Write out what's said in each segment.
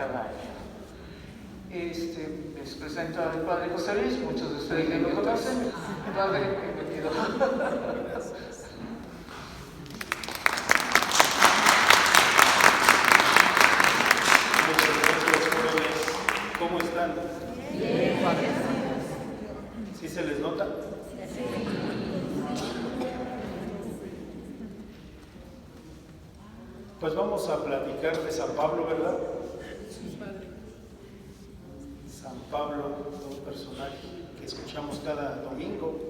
cada año. Les presento al Padre José Luis, muchos de ustedes ya lo conocen. Padre, bienvenido. ¿Cómo están? Bien, Padre. ¿Sí se les nota? Pues vamos a platicar de San Pablo, ¿verdad? San Pablo, un personaje que escuchamos cada domingo,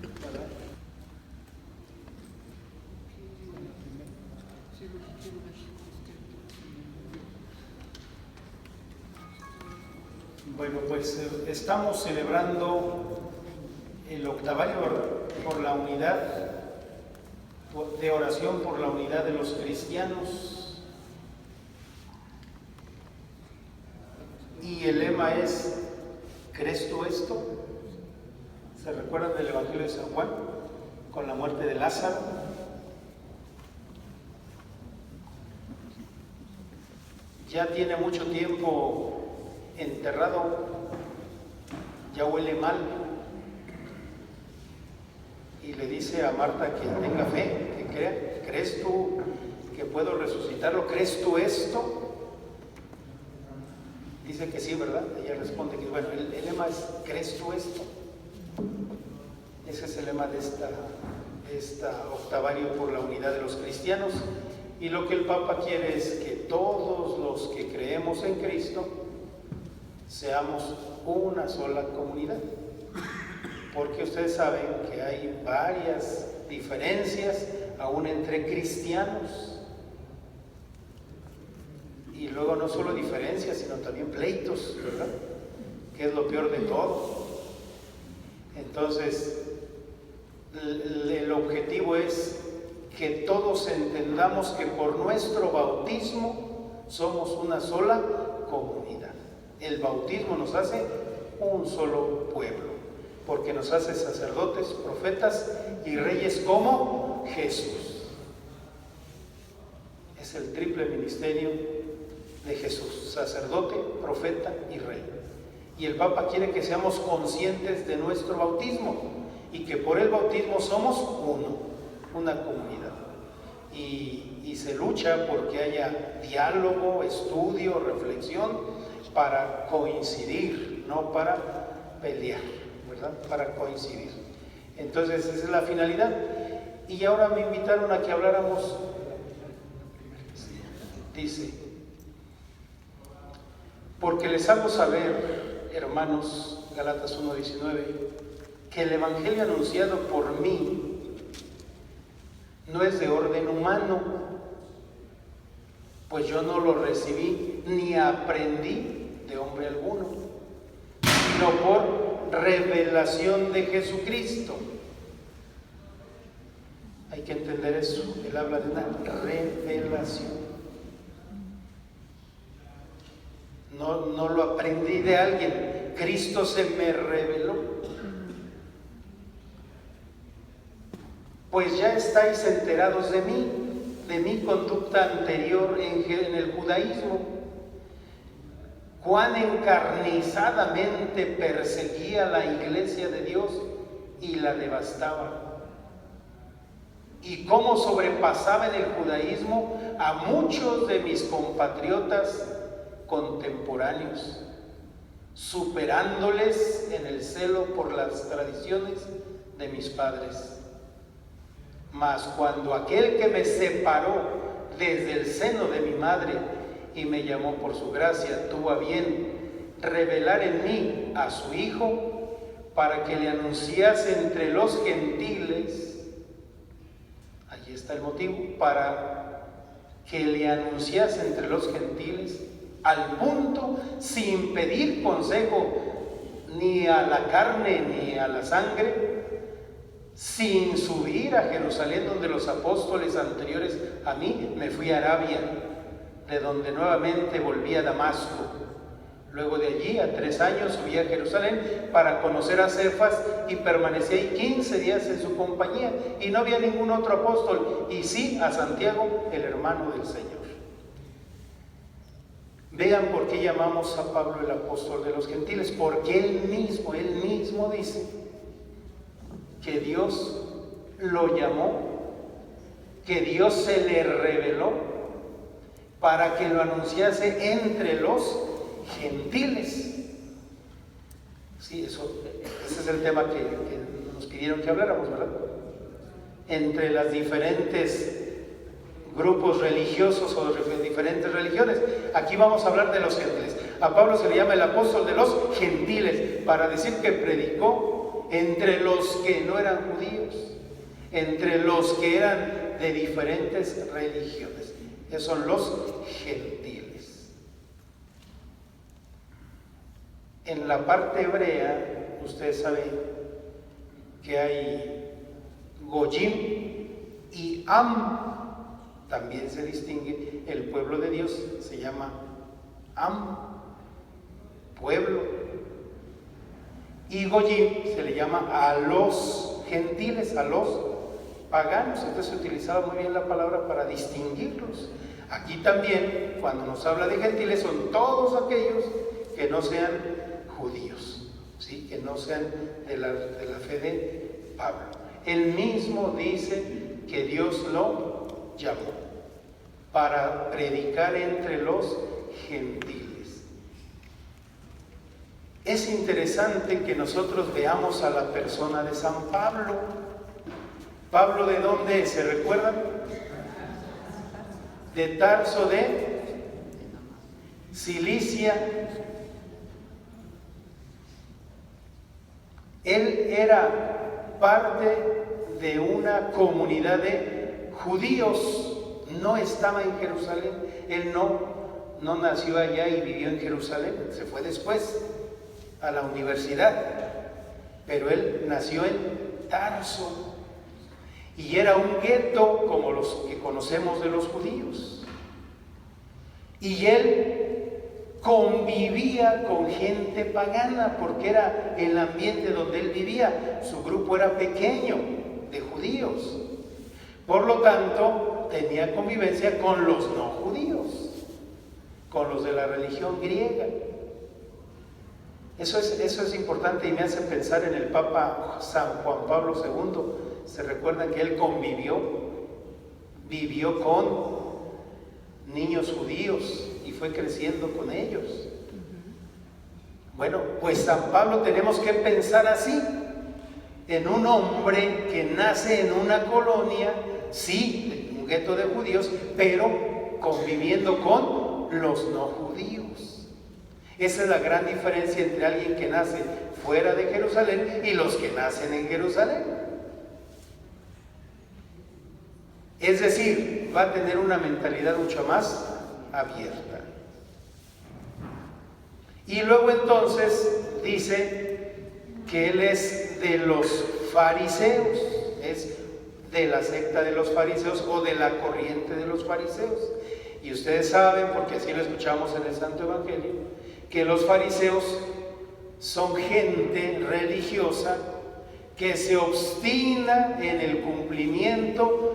¿verdad? Bueno, pues estamos celebrando el octavario, ¿verdad? Por la unidad, de oración por la unidad de los cristianos. Y el lema es: ¿crees tú esto? ¿Se recuerdan del Evangelio de San Juan? Con la muerte de Lázaro. Ya tiene mucho tiempo enterrado, ya huele mal. Y le dice a Marta que tenga fe, que crea. ¿Crees tú que puedo resucitarlo? ¿Crees tú esto? Dice que sí, ¿verdad? Ella responde que bueno, el lema es: ¿crees tú esto? Ese es el lema de esta octavario por la unidad de los cristianos. Y lo que el Papa quiere es que todos los que creemos en Cristo seamos una sola comunidad. Porque ustedes saben que hay varias diferencias aún entre cristianos. Y luego no solo diferencias, sino también pleitos, ¿verdad? Que es lo peor de todo. Entonces, el objetivo es que todos entendamos que por nuestro bautismo somos una sola comunidad. El bautismo nos hace un solo pueblo, porque nos hace sacerdotes, profetas y reyes como Jesús. Es el triple ministerio de Jesús: sacerdote, profeta y rey. Y el Papa quiere que seamos conscientes de nuestro bautismo y que por el bautismo somos una comunidad. Y se lucha porque haya diálogo, estudio, reflexión para coincidir, no para pelear, ¿verdad? Para coincidir. Entonces esa es la finalidad. Y ahora me invitaron a que habláramos. Dice: porque les hago saber, hermanos, Gálatas 1:19, que el evangelio anunciado por mí no es de orden humano, pues yo no lo recibí ni aprendí de hombre alguno, sino por revelación de Jesucristo. Hay que entender eso. Él habla de una revelación. No lo aprendí de alguien, Cristo se me reveló. Pues ya estáis enterados de mí, de mi conducta anterior en el judaísmo, cuán encarnizadamente perseguía la iglesia de Dios y la devastaba, y cómo sobrepasaba en el judaísmo a muchos de mis compatriotas contemporáneos, superándoles en el celo por las tradiciones de mis padres. Mas cuando aquel que me separó desde el seno de mi madre y me llamó por su gracia tuvo a bien revelar en mí a su Hijo para que le anunciase entre los gentiles, allí está el motivo, para que le anunciase entre los gentiles, al punto, sin pedir consejo ni a la carne ni a la sangre, sin subir a Jerusalén donde los apóstoles anteriores a mí, me fui a Arabia, de donde nuevamente volví a Damasco. Luego de allí, a 3 años, subí a Jerusalén para conocer a Cefas y permanecí ahí 15 días en su compañía, y no había ningún otro apóstol, y sí a Santiago, el hermano del Señor. Vean por qué llamamos a Pablo el apóstol de los gentiles, porque él mismo dice que Dios lo llamó, que Dios se le reveló para que lo anunciase entre los gentiles. Sí, ese es el tema que nos pidieron que habláramos, ¿verdad? Entre las diferentes grupos religiosos o de diferentes religiones. Aquí vamos a hablar de los gentiles. A Pablo se le llama el apóstol de los gentiles para decir que predicó entre los que no eran judíos, entre los que eran de diferentes religiones. Esos son los gentiles. En la parte hebrea, ustedes saben que hay Goyim y Am. También se distingue el pueblo de Dios, se llama Am, pueblo. Y Goyim se le llama a los gentiles, a los paganos. Entonces se utilizaba muy bien la palabra para distinguirlos. Aquí también, cuando nos habla de gentiles, son todos aquellos que no sean judíos, ¿sí? Que no sean de la fe de Pablo. Él mismo dice que Dios lo llamó para predicar entre los gentiles. Es interesante que nosotros veamos a la persona de San Pablo. ¿Pablo de dónde es? ¿Se recuerdan? De Tarso de Cilicia. Él era parte de una comunidad de judíos. No estaba en Jerusalén, él no nació allá y vivió en Jerusalén, se fue después a la universidad, pero él nació en Tarso y era un gueto como los que conocemos de los judíos, y él convivía con gente pagana porque era el ambiente donde él vivía. Su grupo era pequeño de judíos, por lo tanto tenía convivencia con los no judíos, con los de la religión griega. Eso es importante y me hace pensar en el Papa San Juan Pablo II. ¿Se recuerdan que él vivió con niños judíos y fue creciendo con ellos? Bueno, pues San Pablo tenemos que pensar así, en un hombre que nace en una colonia, sí, un gueto de judíos, pero conviviendo con los no judíos. Esa es la gran diferencia entre alguien que nace fuera de Jerusalén y los que nacen en Jerusalén. Es decir, va a tener una mentalidad mucho más abierta. Y luego entonces dice que él es de los fariseos, es de la secta de los fariseos o de la corriente de los fariseos. Y ustedes saben, porque así lo escuchamos en el Santo Evangelio, que los fariseos son gente religiosa que se obstina en el cumplimiento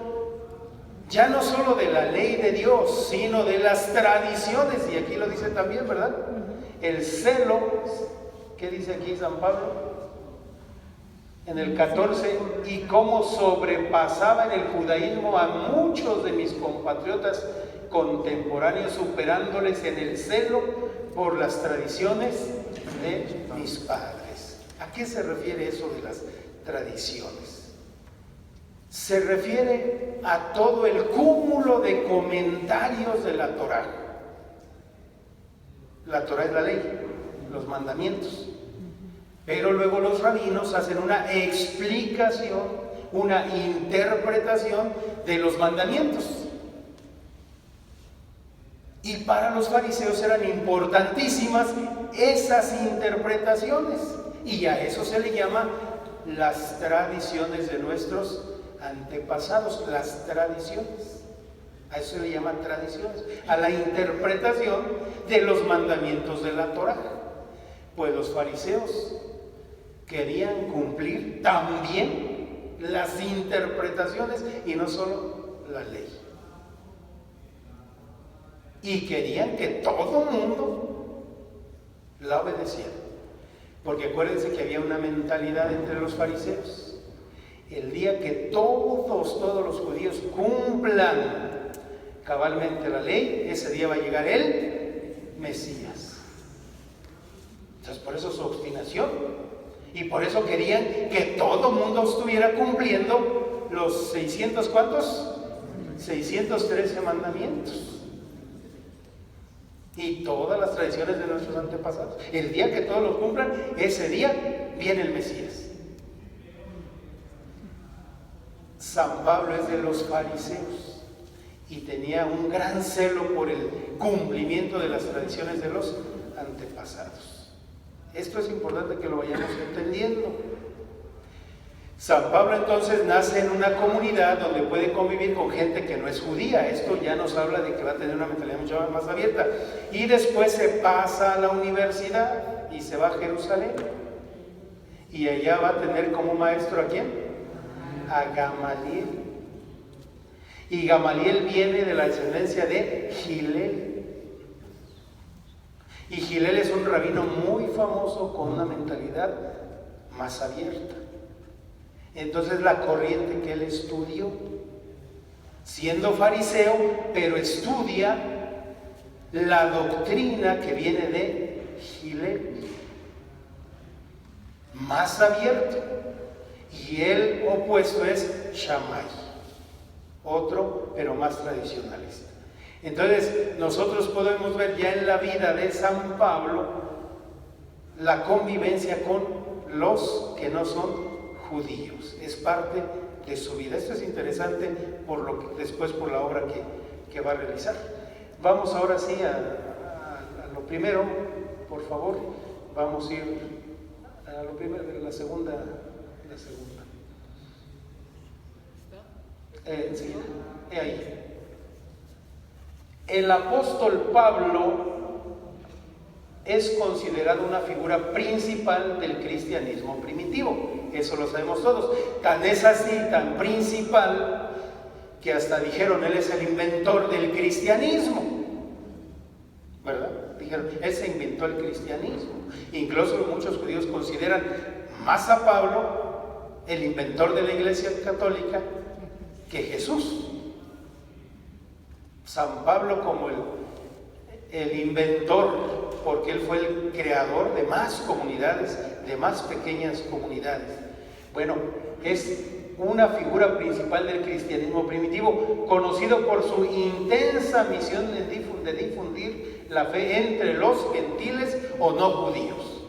ya no solo de la ley de Dios, sino de las tradiciones. Y aquí lo dice también, ¿verdad? El celo, ¿qué dice aquí San Pablo? En el 14, y cómo sobrepasaba en el judaísmo a muchos de mis compatriotas contemporáneos, superándoles en el celo por las tradiciones de mis padres. ¿A qué se refiere eso de las tradiciones? Se refiere a todo el cúmulo de comentarios de la Torá. La Torá es la ley, los mandamientos. Pero luego los rabinos hacen una explicación, una interpretación de los mandamientos. Y para los fariseos eran importantísimas esas interpretaciones. Y a eso se le llama las tradiciones de nuestros antepasados, las tradiciones. A eso se le llama tradiciones, a la interpretación de los mandamientos de la Torá. Pues los fariseos querían cumplir también las interpretaciones y no solo la ley. y querían que todo el mundo la obedeciera. Porque acuérdense que había una mentalidad entre los fariseos. El día que todos los judíos cumplan cabalmente la ley, ese día va a llegar el Mesías. Entonces por eso su obstinación, y por eso querían que todo el mundo estuviera cumpliendo los 600, ¿cuántos? 613 mandamientos y todas las tradiciones de nuestros antepasados. El día que todos los cumplan, ese día viene el Mesías. San Pablo es de los fariseos y tenía un gran celo por el cumplimiento de las tradiciones de los antepasados. Esto es importante que lo vayamos entendiendo. San Pablo entonces nace en una comunidad donde puede convivir con gente que no es judía. Esto ya nos habla de que va a tener una mentalidad mucho más abierta. Y después se pasa a la universidad y se va a Jerusalén. Y allá va a tener como maestro ¿a quién? A Gamaliel. Y Gamaliel viene de la descendencia de Gilel. Y Gilel es un rabino muy famoso con una mentalidad más abierta. Entonces la corriente que él estudió, siendo fariseo, pero estudia la doctrina que viene de Gilel, más abierto. Y el opuesto es Shammai, otro pero más tradicionalista. Entonces nosotros podemos ver ya en la vida de San Pablo la convivencia con los que no son judíos, es parte de su vida. Esto es interesante por lo que, después por la obra que va a realizar. Vamos ahora sí a lo primero, por favor, vamos a ir a lo primero, la segunda. Enseguida, ahí. El apóstol Pablo es considerado una figura principal del cristianismo primitivo. Eso lo sabemos todos. Tan es así, tan principal, que hasta dijeron, él es el inventor del cristianismo. ¿Verdad? Dijeron, él se inventó el cristianismo. Incluso muchos judíos consideran más a Pablo, el inventor de la Iglesia Católica, que Jesús. San Pablo como el inventor, porque él fue el creador de más comunidades, de más pequeñas comunidades. Bueno, es una figura principal del cristianismo primitivo, conocido por su intensa misión de difundir la fe entre los gentiles o no judíos.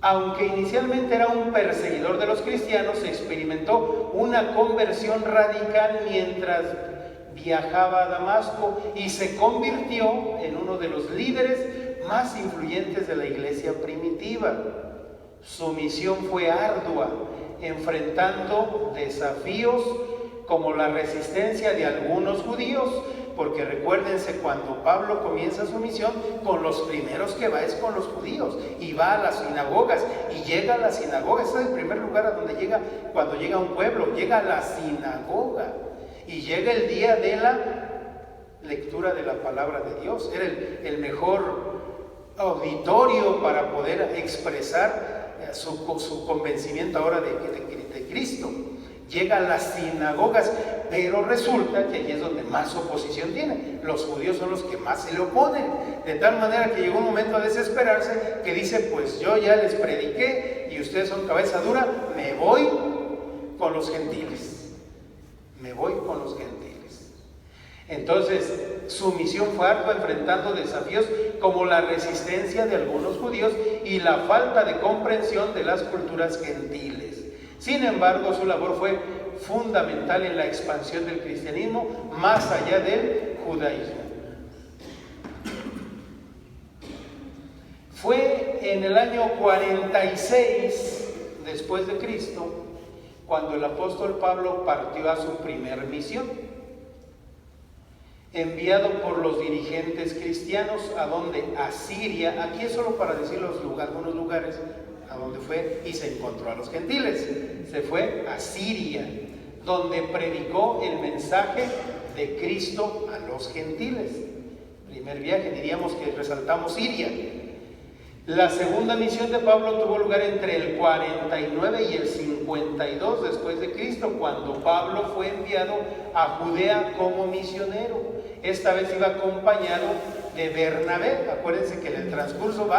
Aunque inicialmente era un perseguidor de los cristianos, experimentó una conversión radical mientras viajaba a Damasco y se convirtió en uno de los líderes más influyentes de la iglesia primitiva. Su misión fue ardua, enfrentando desafíos como la resistencia de algunos judíos, porque recuérdense, cuando Pablo comienza su misión, con los primeros que va es con los judíos, y va a las sinagogas, y llega a la sinagoga. Ese es el primer lugar a donde llega, cuando llega a un pueblo, llega a la sinagoga, y llega el día de la lectura de la palabra de Dios. Era el mejor auditorio para poder expresar su convencimiento ahora de Cristo. Llega a las sinagogas, pero resulta que allí es donde más oposición tiene. Los judíos son los que más se le oponen, de tal manera que llegó un momento a desesperarse, que dice, pues yo ya les prediqué y ustedes son cabeza dura, me voy con los gentiles. Me voy con los gentiles. Entonces, su misión fue ardua, enfrentando desafíos como la resistencia de algunos judíos y la falta de comprensión de las culturas gentiles. Sin embargo, su labor fue fundamental en la expansión del cristianismo más allá del judaísmo. Fue en el año 46 después de Cristo cuando el apóstol Pablo partió a su primer misión, enviado por los dirigentes cristianos. ¿A dónde? A Siria. Aquí es solo para decir algunos lugares a donde fue, y se encontró a los gentiles. Se fue a Siria, donde predicó el mensaje de Cristo a los gentiles. Primer viaje, diríamos que resaltamos Siria. La segunda misión de Pablo tuvo lugar entre el 49 y el 52 después de Cristo, cuando Pablo fue enviado a Judea como misionero. Esta vez iba acompañado de Bernabé. Acuérdense que en el transcurso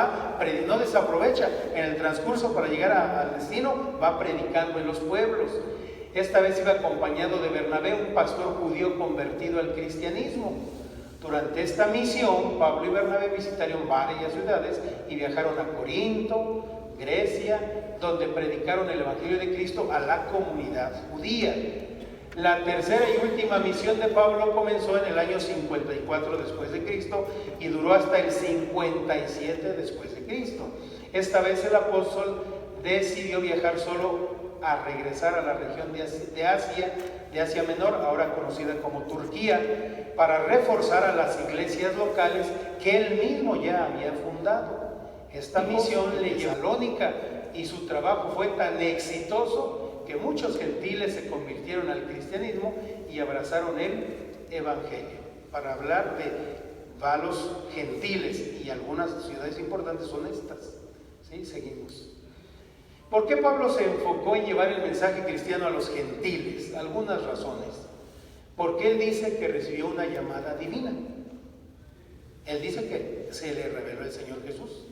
no desaprovecha, en el transcurso para llegar al destino va predicando en los pueblos. Esta vez iba acompañado de Bernabé, un pastor judío convertido al cristianismo. Durante esta misión, Pablo y Bernabé visitaron varias ciudades y viajaron a Corinto, Grecia, donde predicaron el Evangelio de Cristo a la comunidad judía. La tercera y última misión de Pablo comenzó en el año 54 después de Cristo y duró hasta el 57 después de Cristo. Esta vez el apóstol decidió viajar solo a regresar a la región de Asia Menor, ahora conocida como Turquía, para reforzar a las iglesias locales que él mismo ya había fundado. Esta misión le llevó a Tesalónica y su trabajo fue tan exitoso que muchos gentiles se convirtieron al cristianismo y abrazaron el evangelio. Para hablar de los gentiles y algunas ciudades importantes son estas. ¿Sí? Seguimos. ¿Por qué Pablo se enfocó en llevar el mensaje cristiano a los gentiles? Algunas razones. Porque él dice que recibió una llamada divina. Él dice que se le reveló el Señor Jesús.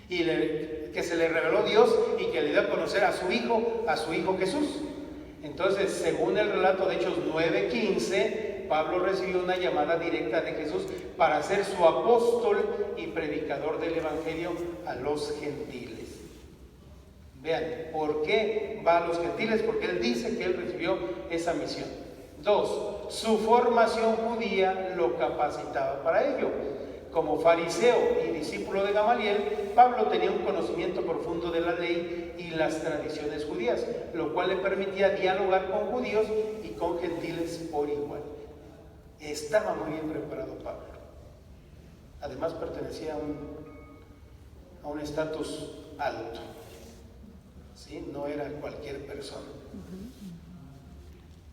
Y que se le reveló Dios y que le dio a conocer a su Hijo Jesús. Entonces, según el relato de Hechos 9:15, Pablo recibió una llamada directa de Jesús para ser su apóstol y predicador del Evangelio a los gentiles. Vean, ¿por qué va a los gentiles? Porque él dice que él recibió esa misión. 2. Su formación judía lo capacitaba para ello. Como fariseo y discípulo de Gamaliel, Pablo tenía un conocimiento profundo de la ley y las tradiciones judías, lo cual le permitía dialogar con judíos y con gentiles por igual. Estaba muy bien preparado Pablo. Además pertenecía a un estatus alto. ¿Sí? No era cualquier persona.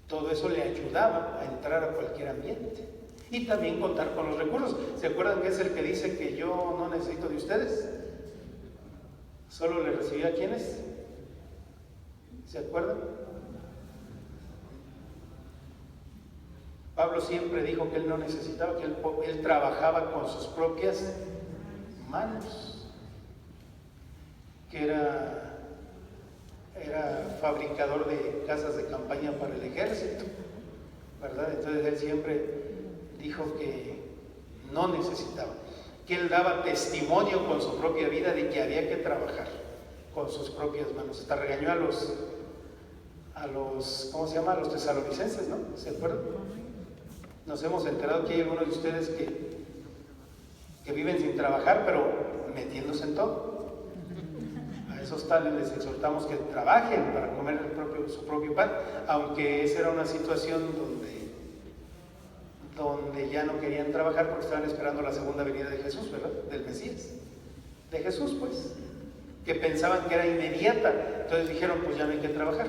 Todo eso le ayudaba a entrar a cualquier ambiente y también contar con los recursos. ¿Se acuerdan que es el que dice que yo no necesito de ustedes? Solo le recibí a quienes. ¿Se acuerdan? Pablo siempre dijo que él no necesitaba, que él trabajaba con sus propias manos, que era fabricador de casas de campaña para el ejército, ¿verdad? Entonces él siempre dijo que no necesitaba, que él daba testimonio con su propia vida de que había que trabajar con sus propias manos. Hasta regañó a los ¿cómo se llama? A los tesalonicenses, ¿no? ¿Se acuerdan? Nos hemos enterado que hay algunos de ustedes que viven sin trabajar, pero metiéndose en todo. Esos tales les exhortamos que trabajen para comer su propio pan, aunque esa era una situación donde ya no querían trabajar porque estaban esperando la segunda venida de Jesús, ¿verdad? Del Mesías, de Jesús, pues, que pensaban que era inmediata. Entonces dijeron, pues ya no hay que trabajar,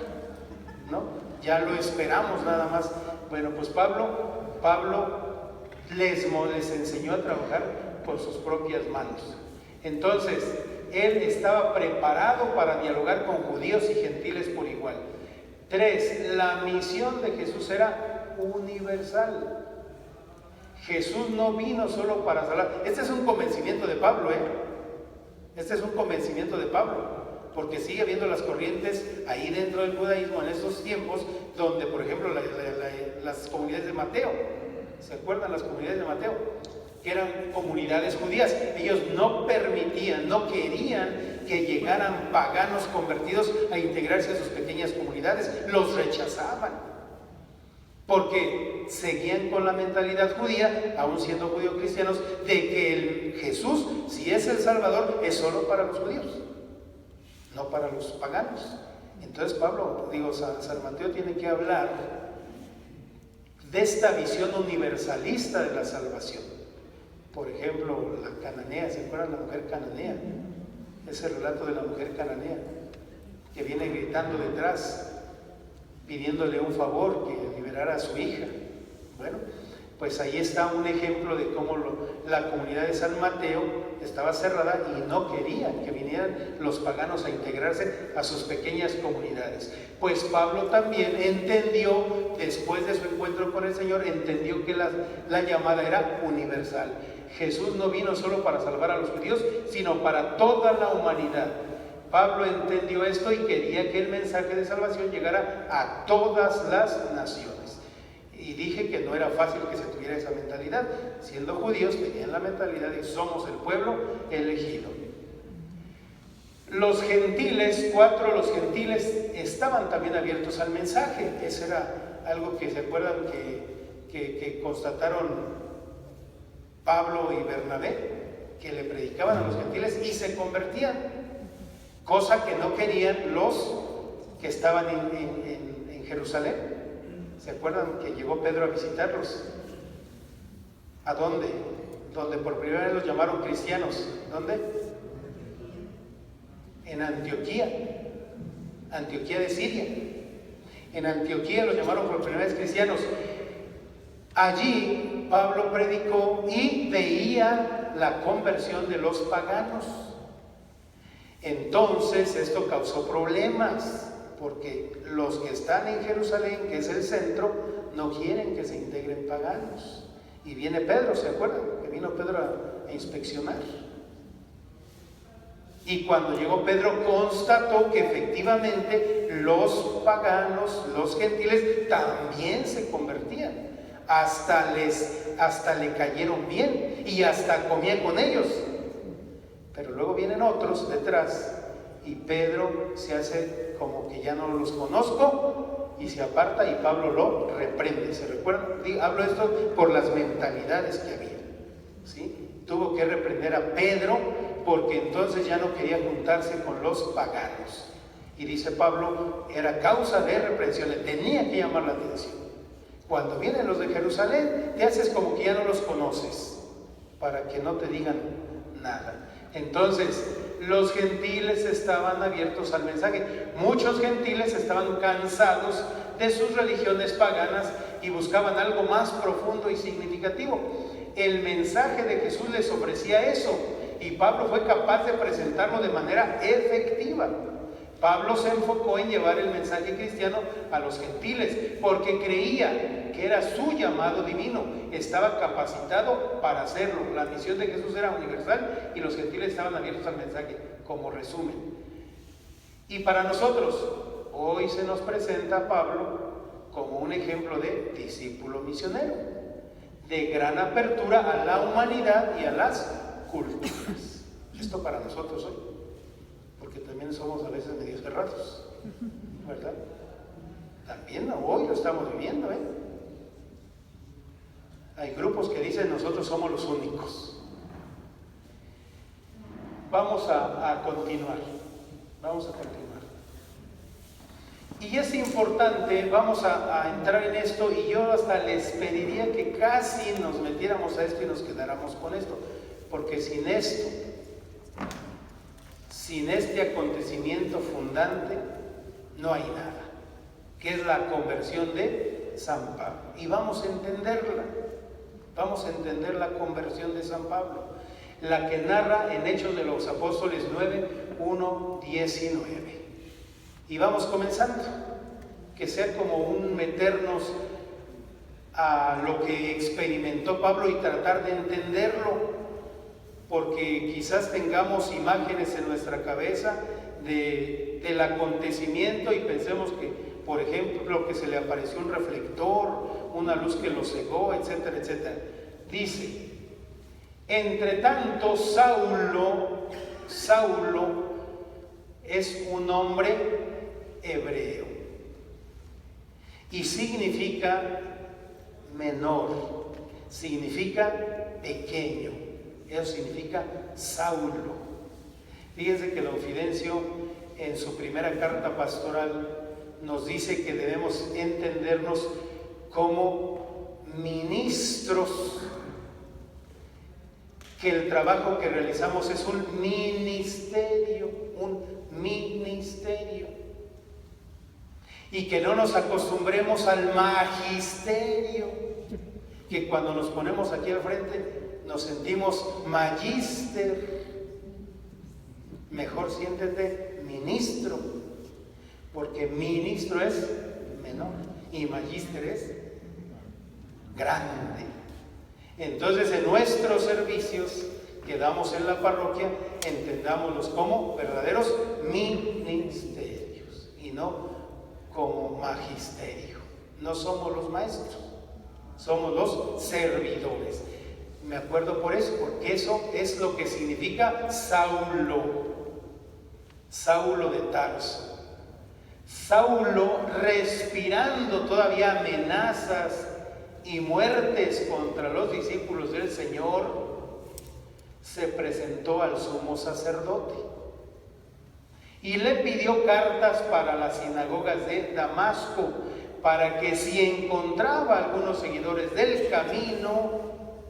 ¿no? Ya lo esperamos nada más. Bueno, pues Pablo les enseñó a trabajar por sus propias manos. Entonces, él estaba preparado para dialogar con judíos y gentiles por igual. 3. La misión de Jesús era universal. Jesús no vino solo para salvar. Este es un convencimiento de Pablo, Este es un convencimiento de Pablo, porque sigue habiendo las corrientes ahí dentro del judaísmo en estos tiempos, donde, por ejemplo, las comunidades de Mateo, ¿se acuerdan las comunidades de Mateo? Que eran comunidades judías. Ellos no permitían, no querían que llegaran paganos convertidos a integrarse a sus pequeñas comunidades. Los rechazaban porque seguían con la mentalidad judía, aún siendo judíos cristianos, de que el Jesús, si es el Salvador, es solo para los judíos, no para los paganos. Entonces San Mateo tiene que hablar de esta visión universalista de la salvación. Por ejemplo, la cananea, ¿se acuerdan la mujer cananea? Ese relato de la mujer cananea que viene gritando detrás, pidiéndole un favor, que liberara a su hija. Bueno, Pues ahí está un ejemplo de cómo la comunidad de San Mateo estaba cerrada y no querían que vinieran los paganos a integrarse a sus pequeñas comunidades. Pues Pablo también entendió, después de su encuentro con el Señor, entendió que la llamada era universal. Jesús no vino solo para salvar a los judíos, sino para toda la humanidad. Pablo entendió esto y quería que el mensaje de salvación llegara a todas las naciones. Y dije que no era fácil que se tuviera esa mentalidad. Siendo judíos tenían la mentalidad de somos el pueblo elegido. Los gentiles estaban también abiertos al mensaje. Eso era algo que se acuerdan que constataron Pablo y Bernabé, que le predicaban a los gentiles y se convertían, cosa que no querían los que estaban en Jerusalén. ¿Se acuerdan que llegó Pedro a visitarlos? ¿A dónde? Donde por primera vez los llamaron cristianos. ¿Dónde? En Antioquía de Siria. En Antioquía los llamaron por primera vez cristianos. Allí Pablo predicó y veía la conversión de los paganos. Entonces esto causó problemas, porque los que están en Jerusalén, que es el centro, no quieren que se integren paganos. Y viene Pedro, ¿se acuerdan? Que vino Pedro a inspeccionar. Y cuando llegó Pedro constató que efectivamente los paganos, los gentiles, también se convertían. Hasta le cayeron bien y hasta comía con ellos. Pero luego vienen otros detrás y Pedro se hace como que ya no los conozco y se aparta y Pablo lo reprende. ¿Se recuerdan? Hablo esto por las mentalidades que había, ¿sí? Tuvo que reprender a Pedro porque entonces ya no quería juntarse con los paganos. Y dice Pablo, era causa de reprensión, le tenía que llamar la atención. Cuando vienen los de Jerusalén, te haces como que ya no los conoces, para que no te digan nada. Entonces, los gentiles estaban abiertos al mensaje. Muchos gentiles estaban cansados de sus religiones paganas y buscaban algo más profundo y significativo. El mensaje de Jesús les ofrecía eso y Pablo fue capaz de presentarlo de manera efectiva. Pablo se enfocó en llevar el mensaje cristiano a los gentiles porque creía que era su llamado divino, estaba capacitado para hacerlo. La misión de Jesús era universal y los gentiles estaban abiertos al mensaje, como resumen. Y para nosotros, hoy se nos presenta a Pablo como un ejemplo de discípulo misionero, de gran apertura a la humanidad y a las culturas. Esto para nosotros hoy, porque también somos a veces medio cerrados, ¿verdad? También hoy lo estamos viviendo, ¿eh? Hay grupos que dicen nosotros somos los únicos. Vamos a continuar. Y es importante, vamos a entrar en esto y yo hasta les pediría que casi nos metiéramos a esto y nos quedáramos con esto, porque sin esto, sin este acontecimiento fundante, no hay nada, que es la conversión de San Pablo. Y vamos a entenderla. Vamos a entender la conversión de San Pablo, la que narra en Hechos de los Apóstoles 9, 1, 19. Y vamos comenzando, que sea como un meternos a lo que experimentó Pablo y tratar de entenderlo, porque quizás tengamos imágenes en nuestra cabeza del acontecimiento y pensemos que, por ejemplo, que se le apareció un reflector, una luz que lo cegó, etcétera, etcétera. Dice, entre tanto Saulo es un hombre hebreo y significa menor, significa pequeño, eso significa Saulo. Fíjense que don Fidencio en su primera carta pastoral nos dice que debemos entendernos como ministros, que el trabajo que realizamos es un ministerio, y que no nos acostumbremos al magisterio, que cuando nos ponemos aquí al frente nos sentimos magíster. Mejor siéntete ministro, porque ministro es menor y magíster es grande. Entonces, en nuestros servicios que damos en la parroquia, entendámoslos como verdaderos ministerios y no como magisterio. No somos los maestros, somos los servidores. Me acuerdo por eso, porque eso es lo que significa Saulo. Saulo de Tarso. Saulo, respirando todavía amenazas y muertes contra los discípulos del Señor, se presentó al sumo sacerdote y le pidió cartas para las sinagogas de Damasco, para que si encontraba algunos seguidores del camino,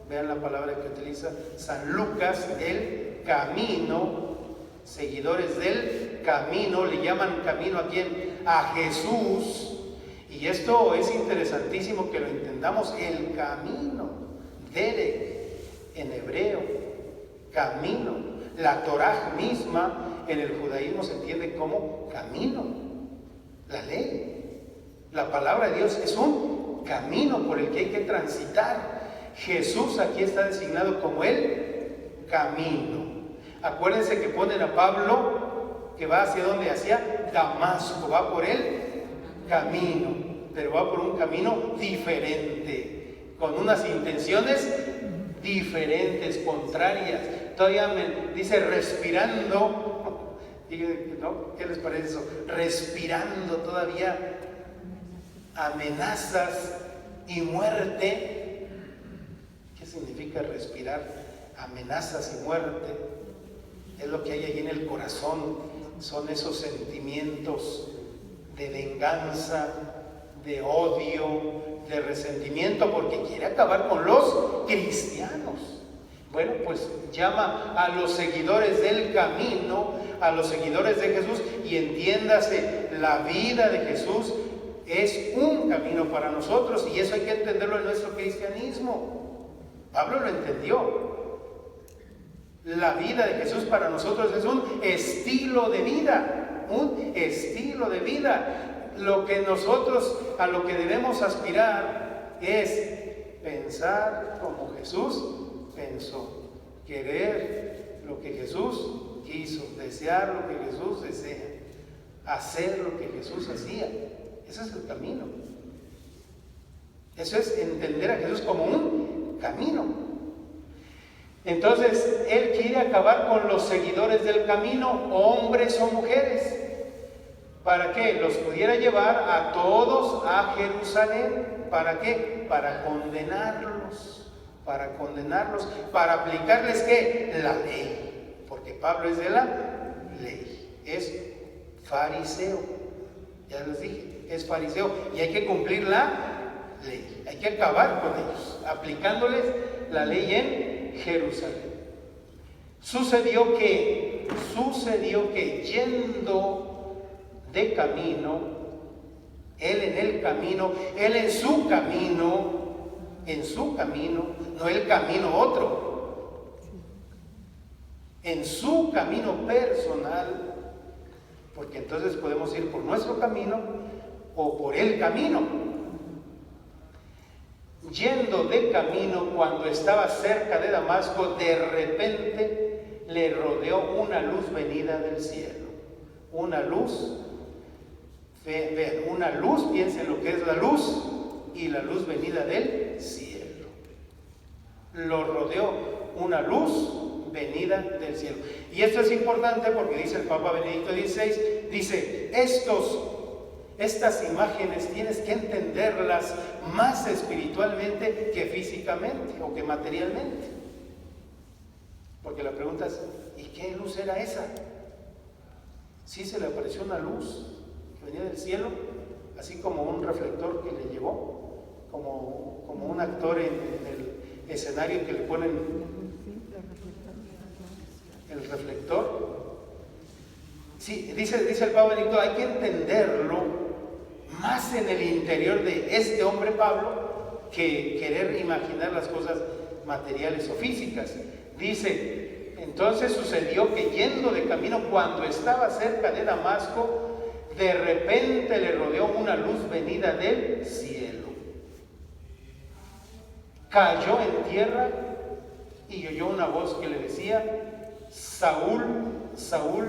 vean la palabra que utiliza San Lucas, el camino, seguidores del camino, le llaman camino a quién, a Jesús. Y esto es interesantísimo que lo entendamos, el camino, derek en hebreo, camino. La Torá misma en el judaísmo se entiende como camino, la ley, la palabra de Dios es un camino por el que hay que transitar. Jesús aquí está designado como el camino. Acuérdense que ponen a Pablo que va hacia donde, hacia Damasco, va por el camino, pero va por un camino diferente, con unas intenciones diferentes, contrarias. Todavía me dice respirando, ¿no? ¿Qué les parece eso? Respirando todavía amenazas y muerte. ¿Qué significa respirar amenazas y muerte? Es lo que hay allí en el corazón, son esos sentimientos de venganza, de odio, de resentimiento, porque quiere acabar con los cristianos. Bueno, pues llama a los seguidores del camino, a los seguidores de Jesús, y entiéndase, la vida de Jesús es un camino para nosotros, y eso hay que entenderlo en nuestro cristianismo. Pablo lo entendió. La vida de Jesús para nosotros es un estilo de vida, un estilo de vida. Lo que nosotros, a lo que debemos aspirar es pensar como Jesús pensó, querer lo que Jesús quiso, desear lo que Jesús desea, hacer lo que Jesús hacía. Ese es el camino. Eso es entender a Jesús como un camino. Entonces, Él quiere acabar con los seguidores del camino, hombres o mujeres. ¿Para qué? Los pudiera llevar a todos a Jerusalén. ¿Para qué? Para condenarlos. Para aplicarles ¿qué? La ley. Porque Pablo es de la ley. Es fariseo. Ya les dije, es fariseo. Y hay que cumplir la ley. Hay que acabar con ellos, aplicándoles la ley en Jerusalén. Sucedió que yendo de camino, él en el camino, él en su camino, no el camino otro, en su camino personal, porque entonces podemos ir por nuestro camino o por el camino. Yendo de camino, cuando estaba cerca de Damasco, de repente le rodeó una luz venida del cielo. Una luz, piensen lo que es la luz, y la luz venida del cielo. Lo rodeó una luz venida del cielo. Y esto es importante porque dice el Papa Benedicto XVI, dice, estas imágenes tienes que entenderlas más espiritualmente que físicamente o que materialmente. Porque la pregunta es, ¿y qué luz era esa? Sí, se le apareció una luz que venía del cielo, así como un reflector que le llevó, como un actor en el escenario que le ponen el reflector. Sí, dice el Papa Benedicto, hay que entenderlo más en el interior de este hombre Pablo que querer imaginar las cosas materiales o físicas. Dice, entonces sucedió que yendo de camino, cuando estaba cerca de Damasco, de repente le rodeó una luz venida del cielo. Cayó en tierra y oyó una voz que le decía: Saúl, Saúl,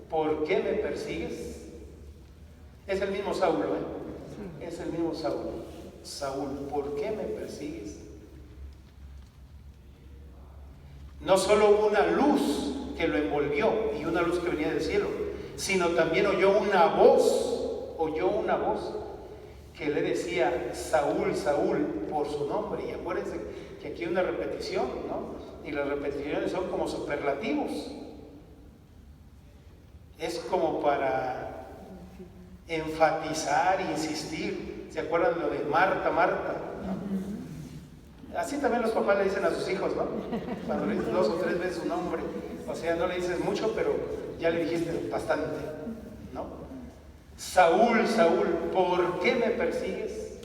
¿por qué me persigues? Es el mismo Saulo, ¿eh? Es el mismo Saulo. Saúl, ¿por qué me persigues? No solo hubo una luz que lo envolvió y una luz que venía del cielo, sino también oyó una voz que le decía: Saúl, Saúl, por su nombre. Y acuérdense que aquí hay una repetición, ¿no? Y las repeticiones son como superlativos. Es como para enfatizar, insistir. ¿Se acuerdan lo de Marta, Marta? ¿No? Así también los papás le dicen a sus hijos, ¿no? Cuando le dices 2 o 3 veces su nombre. O sea, no le dices mucho, pero ya le dijiste bastante, ¿no? Saúl, Saúl, ¿por qué me persigues?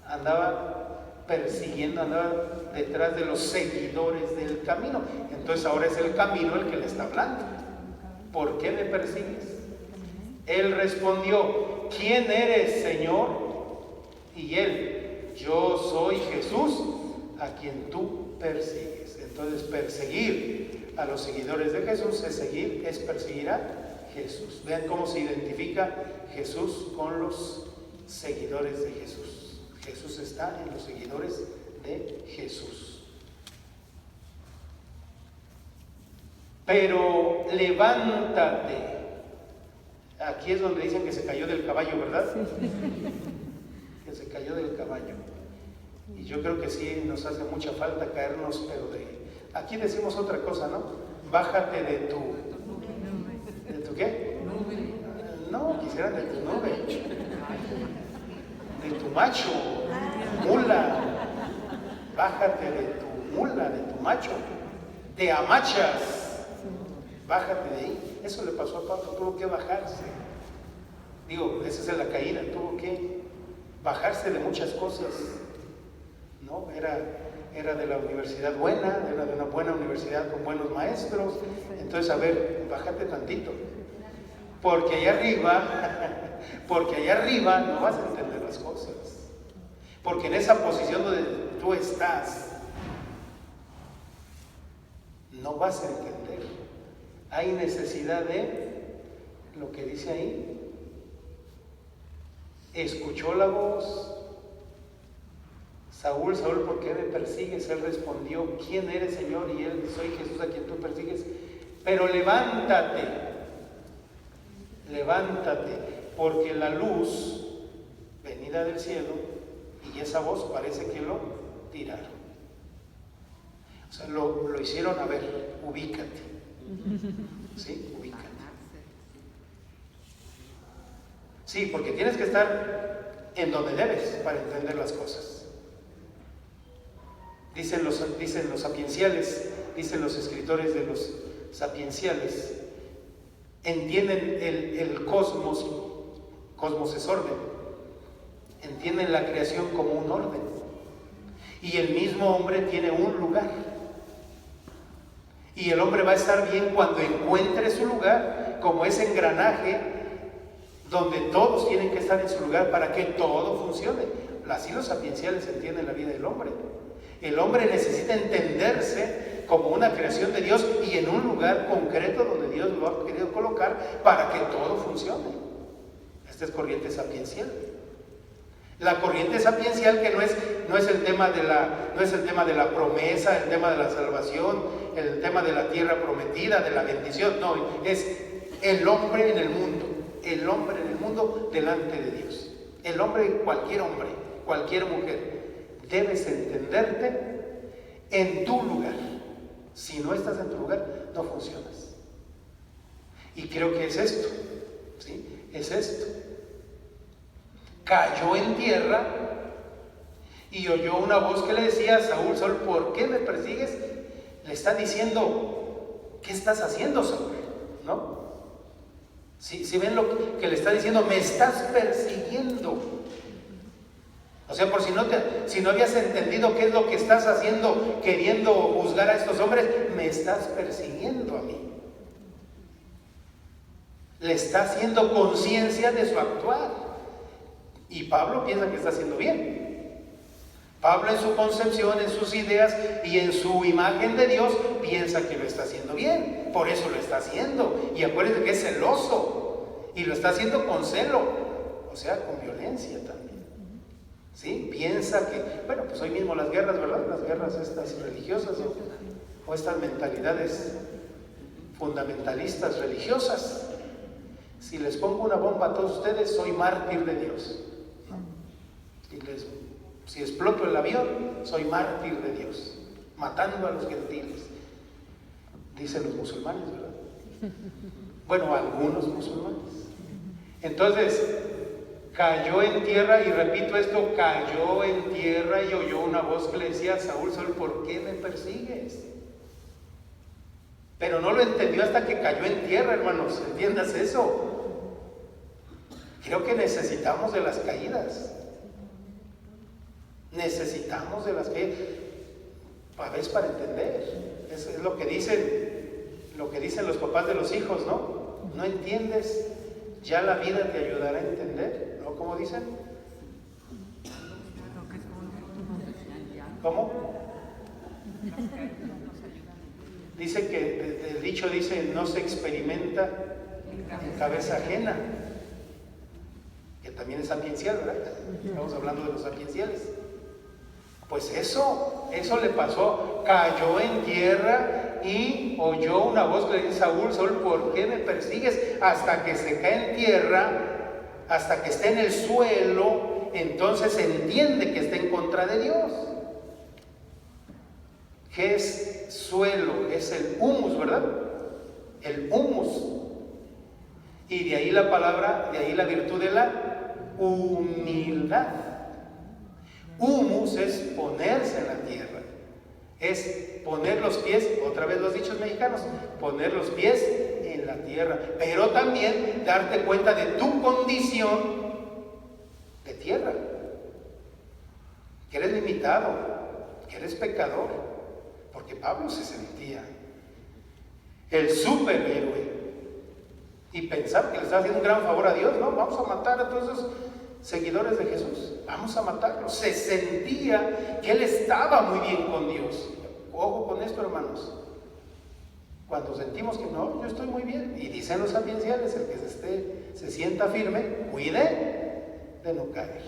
Andaba persiguiendo, andaba detrás de los seguidores del camino. Entonces ahora es el camino el que le está hablando. ¿Por qué me persigues? Él respondió: ¿quién eres, Señor? Y él: yo soy Jesús, a quien tú persigues. Entonces perseguir a los seguidores de Jesús es perseguir a Jesús. Vean cómo se identifica Jesús con los seguidores de Jesús. Jesús está en los seguidores de Jesús. Pero levántate. Aquí es donde dicen que se cayó del caballo, ¿verdad? Que se cayó del caballo. Y yo creo que sí nos hace mucha falta caernos, pero aquí decimos otra cosa, ¿no? Bájate de tu... ¿De tu qué? No, quisieran de tu nube. De tu macho, mula. Bájate de tu mula, de tu macho. Te amachas. Bájate de ahí. Eso le pasó a Pablo, tuvo que bajarse. Digo, esa es la caída, tuvo que bajarse de muchas cosas, ¿no? Era de la universidad buena, era de una buena universidad con buenos maestros. Entonces, a ver, bájate tantito. Porque allá arriba no vas a entender las cosas. Porque en esa posición donde tú estás, no vas a entender. Hay necesidad de lo que dice ahí. Escuchó la voz. Saúl, Saúl, ¿por qué me persigues? Él respondió: ¿quién eres, Señor? Y él: soy Jesús, a quien tú persigues. Pero levántate, porque la luz venida del cielo y esa voz parece que lo tiraron. O sea, lo hicieron, a ver, ubícate. ¿Sí? Ubícate. Sí, porque tienes que estar en donde debes para entender las cosas. Dicen los sapienciales, dicen los escritores de los sapienciales, entienden el cosmos es orden, entienden la creación como un orden, y el mismo hombre tiene un lugar, y el hombre va a estar bien cuando encuentre su lugar, como ese engranaje donde todos tienen que estar en su lugar para que todo funcione. Así los sapienciales entienden la vida del hombre. El hombre necesita entenderse como una creación de Dios y en un lugar concreto donde Dios lo ha querido colocar para que todo funcione. Esta es corriente sapiencial. La corriente sapiencial que no es el tema de la promesa, el tema de la salvación, el tema de la tierra prometida, de la bendición. No, es el hombre en el mundo. El hombre en el mundo delante de Dios. El hombre, cualquier mujer. Debes entenderte en tu lugar. Si no estás en tu lugar, no funcionas. Y creo que es esto, ¿sí? Es esto. Cayó en tierra y oyó una voz que le decía: Saúl, Saúl, ¿por qué me persigues? Le está diciendo: ¿qué estás haciendo, Saúl? ¿No? Si ven lo que le está diciendo, me estás persiguiendo. O O sea, por si no habías entendido qué es lo que estás haciendo, queriendo juzgar a estos hombres, me estás persiguiendo a mí. Le está haciendo conciencia de su actuar. Y Pablo piensa que está haciendo bien. Pablo en su concepción, en sus ideas y en su imagen de Dios, piensa que lo está haciendo bien. Por eso lo está haciendo. Y acuérdense que es celoso. Y lo está haciendo con celo. O sea, con violencia también. ¿Sí? Piensa que, bueno, pues hoy mismo las guerras, ¿verdad? Las guerras estas religiosas, ¿no? O estas mentalidades fundamentalistas religiosas. Si les pongo una bomba a todos ustedes, soy mártir de Dios. Si exploto el avión, soy mártir de Dios, matando a los gentiles. Dicen los musulmanes, ¿verdad? Bueno, algunos musulmanes. Entonces, cayó en tierra, y repito esto, cayó en tierra y oyó una voz que le decía: Saúl, Saúl, ¿por qué me persigues? Pero no lo entendió hasta que cayó en tierra, hermanos. ¿Entiendas eso? Creo que necesitamos de las caídas. Necesitamos de las caídas. A veces para entender. Es lo que dicen los papás de los hijos, ¿no? ¿No entiendes? Ya la vida te ayudará a entender, ¿no? ¿Cómo dicen? ¿Cómo? Dice que el dicho dice: no se experimenta en cabeza ajena, que también es sapiencial, ¿verdad? Estamos hablando de los sapienciales. Pues eso le pasó. Cayó en tierra y oyó una voz que le dice: Saúl, Saúl, ¿por qué me persigues? Hasta que se cae en tierra, hasta que esté en el suelo, entonces entiende que está en contra de Dios. ¿Qué es suelo? Es el humus, ¿verdad? El humus. Y de ahí la palabra, de ahí la virtud de la humildad. Humus es ponerse en la tierra, es poner los pies, otra vez los dichos mexicanos, poner los pies en la tierra, pero también darte cuenta de tu condición de tierra, que eres limitado, que eres pecador, porque Pablo se sentía el superhéroe y pensaba que le estaba haciendo un gran favor a Dios. No, vamos a matar a todos esos seguidores de Jesús, vamos a matarlos. Se sentía que él estaba muy bien con Dios. Ojo con esto, hermanos. Cuando sentimos que no, yo estoy muy bien, y dicen los sapienciales, el que se sienta firme, cuide de no caer,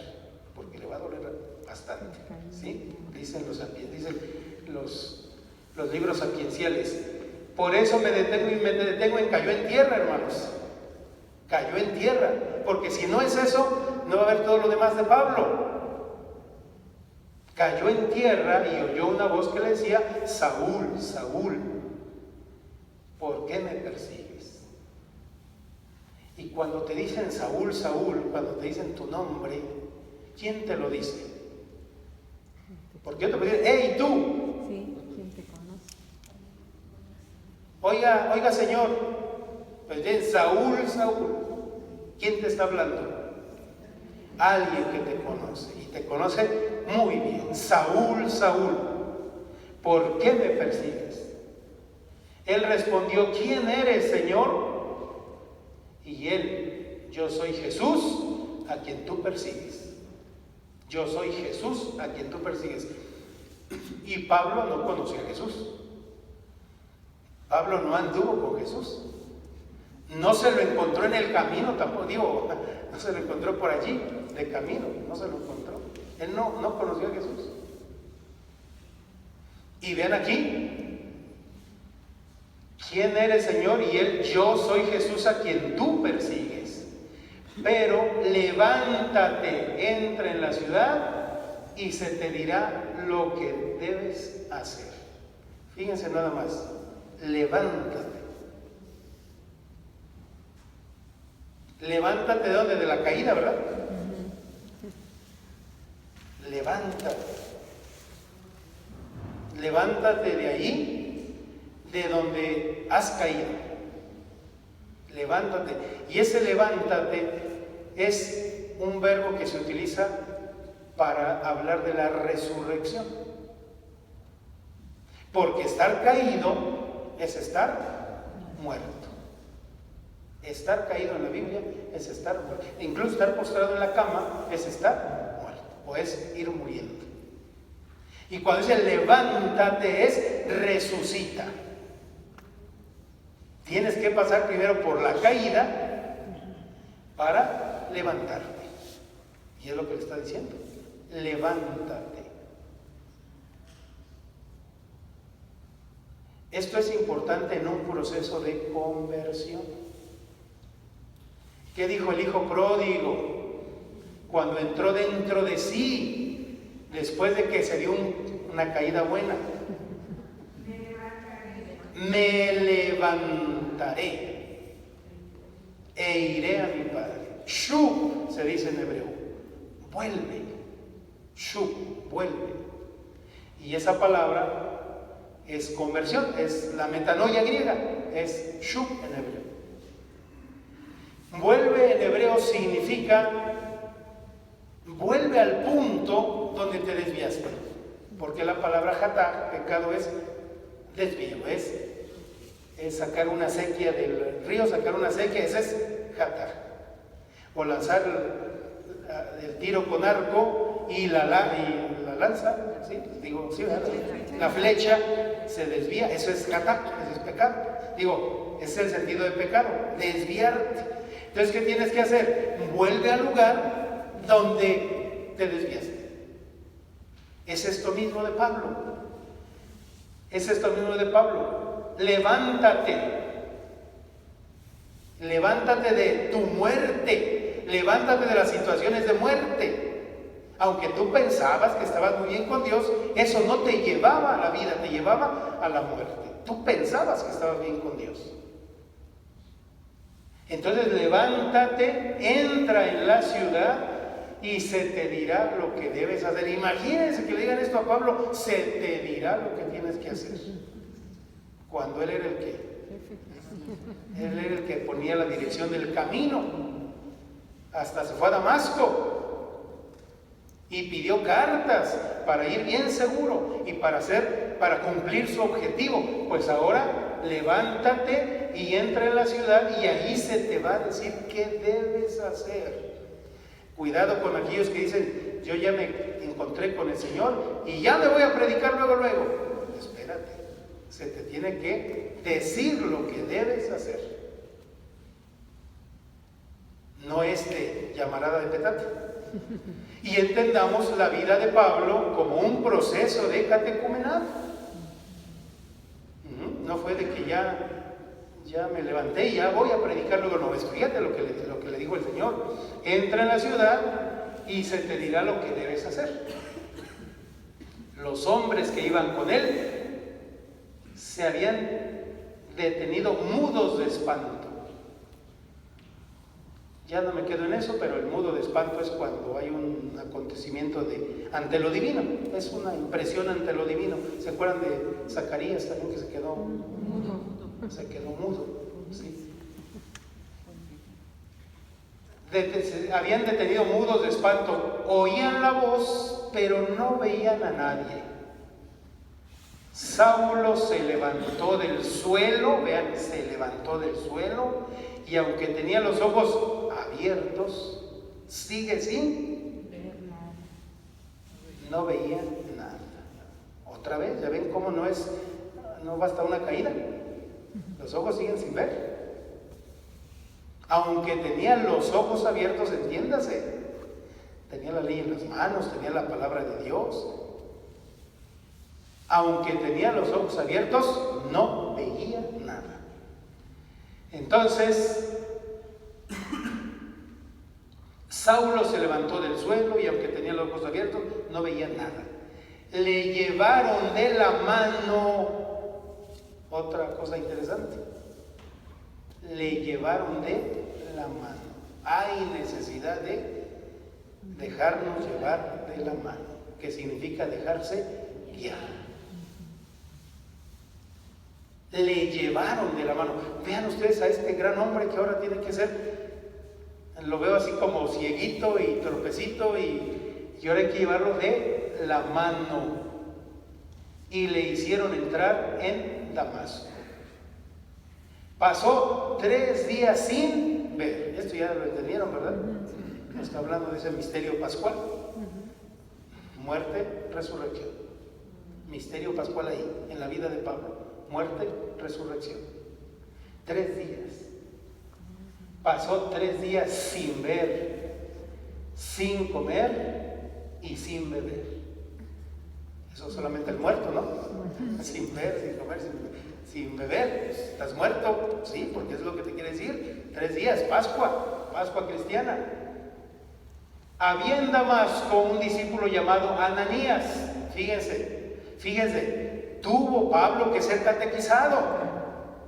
porque le va a doler bastante, ¿sí? Dicen los libros sapienciales. Por eso me detengo en cayó en tierra, hermanos. Cayó en tierra, porque si no es eso, no va a haber todo lo demás de Pablo. Cayó en tierra y oyó una voz que le decía: Saúl, Saúl, ¿por qué me persigues? Y cuando te dicen Saúl, Saúl, cuando te dicen tu nombre, ¿quién te lo dice? ¿Por qué te dicen: ¡hey, tú! Sí, ¿quién te conoce? Oiga, Señor, pues bien, Saúl, Saúl, ¿quién te está hablando? Alguien que te conoce, y te conoce muy bien. Saúl, Saúl, ¿por qué me persigues? Él respondió: ¿quién eres, Señor? Y él: yo soy Jesús a quien tú persigues. Yo soy Jesús a quien tú persigues. Y Pablo no conocía a Jesús. Pablo no anduvo con Jesús. No se lo encontró en el camino tampoco, no se lo encontró por allí, de camino, no se lo encontró. Él no conoció a Jesús. Y vean aquí: ¿quién eres, Señor? Y él: yo soy Jesús a quien tú persigues. Pero levántate, entra en la ciudad y se te dirá lo que debes hacer. Fíjense nada más: levántate. Levántate, ¿de dónde? De la caída, ¿verdad? Levántate. Levántate de ahí, de donde has caído. Levántate. Y ese levántate es un verbo que se utiliza para hablar de la resurrección. Porque estar caído es estar muerto. Estar caído en la Biblia es estar muerto. Incluso estar postrado en la cama es estar muerto, o es ir muriendo. Y cuando dice levántate es resucita. Tienes que pasar primero por la caída para levantarte. Y es lo que le está diciendo. Levántate. Esto es importante en un proceso de conversión. ¿Qué dijo el hijo pródigo cuando entró dentro de sí, después de que se dio una caída buena? Me levantaré e iré a mi padre. Shub se dice en hebreo, vuelve. Shub, vuelve. Y esa palabra es conversión, es la metanoia griega, es shub en hebreo. Vuelve en hebreo significa vuelve al punto donde te desviaste, porque la palabra hatá, pecado, es desvío, es sacar una sequía del río, sacar una sequía, ese es hatá. O lanzar el tiro con arco y la lanza, ¿sí? Digo, sí, la flecha se desvía, eso es hatá, eso es pecado. Digo, ese es el sentido de pecado, desviarte. Entonces, ¿qué tienes que hacer? Vuelve al lugar donde te desviaste. Es esto mismo de Pablo. Es esto mismo de Pablo. Levántate. Levántate de tu muerte. Levántate de las situaciones de muerte. Aunque tú pensabas que estabas muy bien con Dios, eso no te llevaba a la vida, te llevaba a la muerte. Tú pensabas que estabas bien con Dios. Entonces levántate, entra en la ciudad y se te dirá lo que debes hacer. Imagínense que le digan esto a Pablo, se te dirá lo que tienes que hacer. Cuando él era el que ponía la dirección del camino. Hasta se fue a Damasco y pidió cartas para ir bien seguro y para cumplir su objetivo. Pues ahora levántate y entra en la ciudad y ahí se te va a decir qué debes hacer. Cuidado con aquellos que dicen, yo ya me encontré con el Señor y ya me voy a predicar luego. Espérate, se te tiene que decir lo que debes hacer. No llamarada de petate. Y entendamos la vida de Pablo como un proceso de catecumenado. No fue de que ya me levanté y ya voy a predicar luego. No, fíjate lo que le dijo el Señor. Entra en la ciudad y se te dirá lo que debes hacer. Los hombres que iban con él se habían detenido mudos de espanto. Ya no me quedo en eso, pero el mudo de espanto es cuando hay un acontecimiento ante lo divino. Es una impresión ante lo divino. ¿Se acuerdan de Zacarías también, que se quedó mudo? Se quedó mudo, sí. Se habían detenido mudos de espanto. Oían la voz, pero no veían a nadie. Saulo se levantó del suelo, vean, se levantó del suelo, y aunque tenía los ojos abiertos, sigue sin ver nada. No veía nada. Otra vez, ya ven cómo no basta una caída. Los ojos siguen sin ver. Aunque tenía los ojos abiertos, entiéndase, tenía la ley en las manos, tenía la palabra de Dios. Aunque tenía los ojos abiertos, no veía nada. Entonces, Saulo se levantó del suelo y aunque tenía los ojos abiertos, no veía nada. Le llevaron de la mano, otra cosa interesante, le llevaron de la mano. Hay necesidad de dejarnos llevar de la mano, que significa dejarse guiar. Le llevaron de la mano. Vean ustedes a este gran hombre que ahora tiene que ser, lo veo así como cieguito y tropecito y y ahora hay que llevarlo de la mano. Y le hicieron entrar en Damasco. Pasó 3 días sin ver. Esto ya lo entendieron, ¿verdad? Está hablando de ese misterio pascual. Muerte, resurrección. Misterio pascual ahí, en la vida de Pablo. Muerte, resurrección. 3 días. Pasó 3 días sin ver, sin comer y sin beber. Eso solamente el muerto, ¿no? Sin ver, sin comer, sin beber. Pues, ¿estás muerto? Sí, porque es lo que te quiere decir. 3 días, Pascua, Pascua cristiana. Había en Damasco un discípulo llamado Ananías. Fíjense, tuvo Pablo que ser catequizado.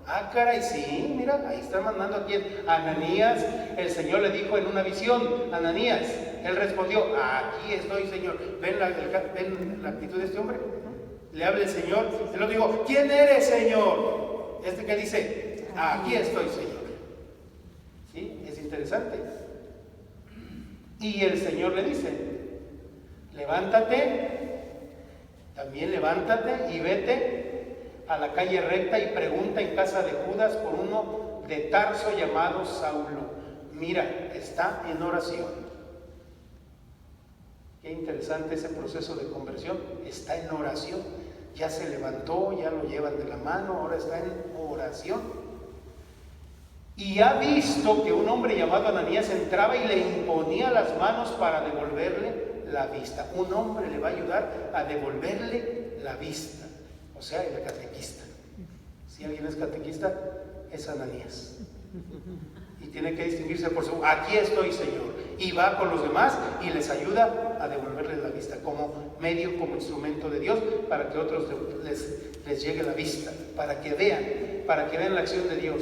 Ah, caray, sí, mira, ahí está mandando aquí a Ananías. El Señor le dijo en una visión, Ananías. Él respondió, aquí estoy, Señor. ¿Ven la actitud de este hombre? Le habla el Señor. Él lo dijo, ¿quién eres, Señor? Este que dice, aquí estoy, Señor. ¿Sí? Es interesante. Y el Señor le dice, levántate, también levántate y vete a la calle recta y pregunta en casa de Judas por uno de Tarso llamado Saulo. Mira, está en oración. Qué interesante ese proceso de conversión. Está en oración. Ya se levantó, ya lo llevan de la mano, ahora está en oración. Y ha visto que un hombre llamado Ananías entraba y le imponía las manos para devolverle la vista. Un hombre le va a ayudar a devolverle la vista. O sea, el catequista. Si alguien es catequista, es Ananías. Y tiene que distinguirse por su, aquí estoy, Señor. Y va con los demás y les ayuda a devolverle la vista como medio, como instrumento de Dios, para que otros les llegue la vista, para que vean la acción de Dios.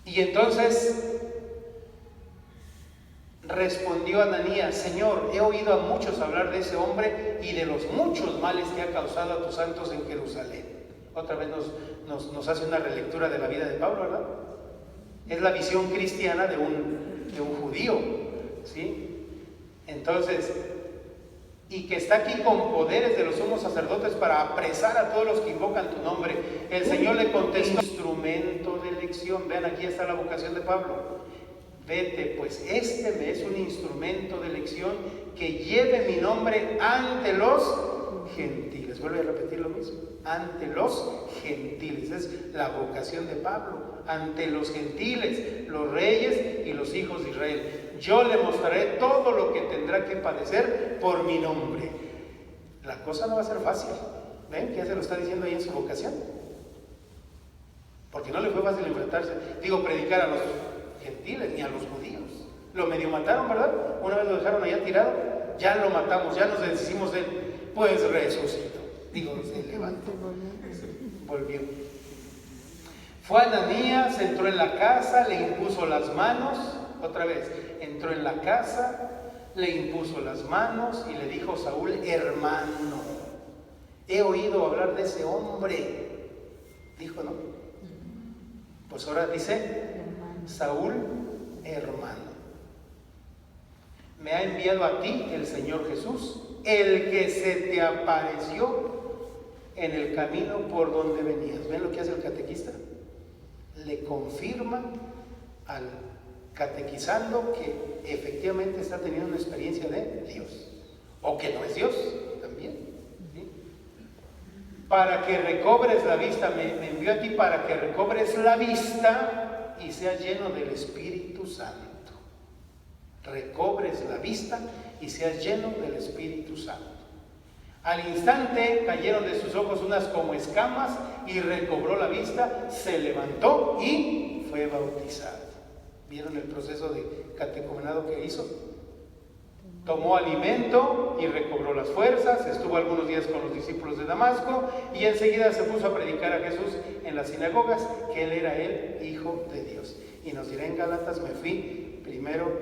Y entonces respondió Ananías, Señor, he oído a muchos hablar de ese hombre y de los muchos males que ha causado a tus santos en Jerusalén. Otra vez nos hace una relectura de la vida de Pablo, ¿verdad? Es la visión cristiana de un judío, ¿sí? Entonces, y que está aquí con poderes de los sumos sacerdotes para apresar a todos los que invocan tu nombre. El Señor le contestó, instrumento de elección. Vean, aquí está la vocación de Pablo. Vete, pues este me es un instrumento de elección que lleve mi nombre ante los gentiles. Vuelve a repetir lo mismo. Ante los gentiles. Es la vocación de Pablo. Ante los gentiles, los reyes y los hijos de Israel. Yo le mostraré todo lo que tendrá que padecer por mi nombre. La cosa no va a ser fácil. ¿Ven que ya se lo está diciendo ahí en su vocación? Porque no le fue fácil enfrentarse. Predicar a los gentiles ni a los judíos. Lo medio mataron, ¿verdad? Una vez lo dejaron allá tirado, ya lo matamos, ya nos deshicimos de él. Pues resucitó. Se levantó. Volvió. Fue Ananías, entró en la casa, le impuso las manos. Otra vez, entró en la casa, le impuso las manos y le dijo Saúl, hermano, he oído hablar de ese hombre. Dijo, ¿no? Pues ahora dice, Saúl, hermano, me ha enviado a ti el Señor Jesús, el que se te apareció en el camino por donde venías. ¿Ven lo que hace el catequista? Le confirma al catequizando que efectivamente está teniendo una experiencia de Dios, o que no es Dios también, ¿sí? Para que recobres la vista, me envió a ti para que recobres la vista y seas lleno del Espíritu Santo. Recobres la vista y seas lleno del Espíritu Santo. Al instante cayeron de sus ojos unas como escamas y recobró la vista, se levantó y fue bautizado. ¿Vieron el proceso de catecumenado que hizo? Tomó alimento y recobró las fuerzas, estuvo algunos días con los discípulos de Damasco y enseguida se puso a predicar a Jesús en las sinagogas, que él era el Hijo de Dios. Y nos dirá en Gálatas, me fui primero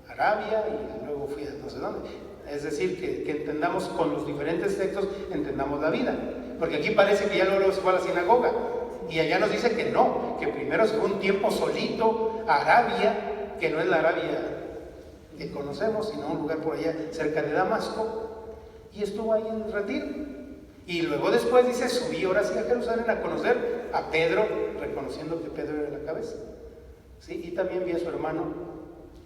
a Arabia y luego fui a no sé dónde. Es decir, que entendamos con los diferentes textos, entendamos la vida. Porque aquí parece que ya luego se fue a la sinagoga. Y allá nos dice que no, que primero se fue un tiempo solito a Arabia, que no es la Arabia que conocemos, sino un lugar por allá cerca de Damasco, y estuvo ahí en retiro. Y luego después dice, subí ahora sí a Jerusalén a conocer a Pedro, reconociendo que Pedro era la cabeza. ¿Sí? Y también vi a su hermano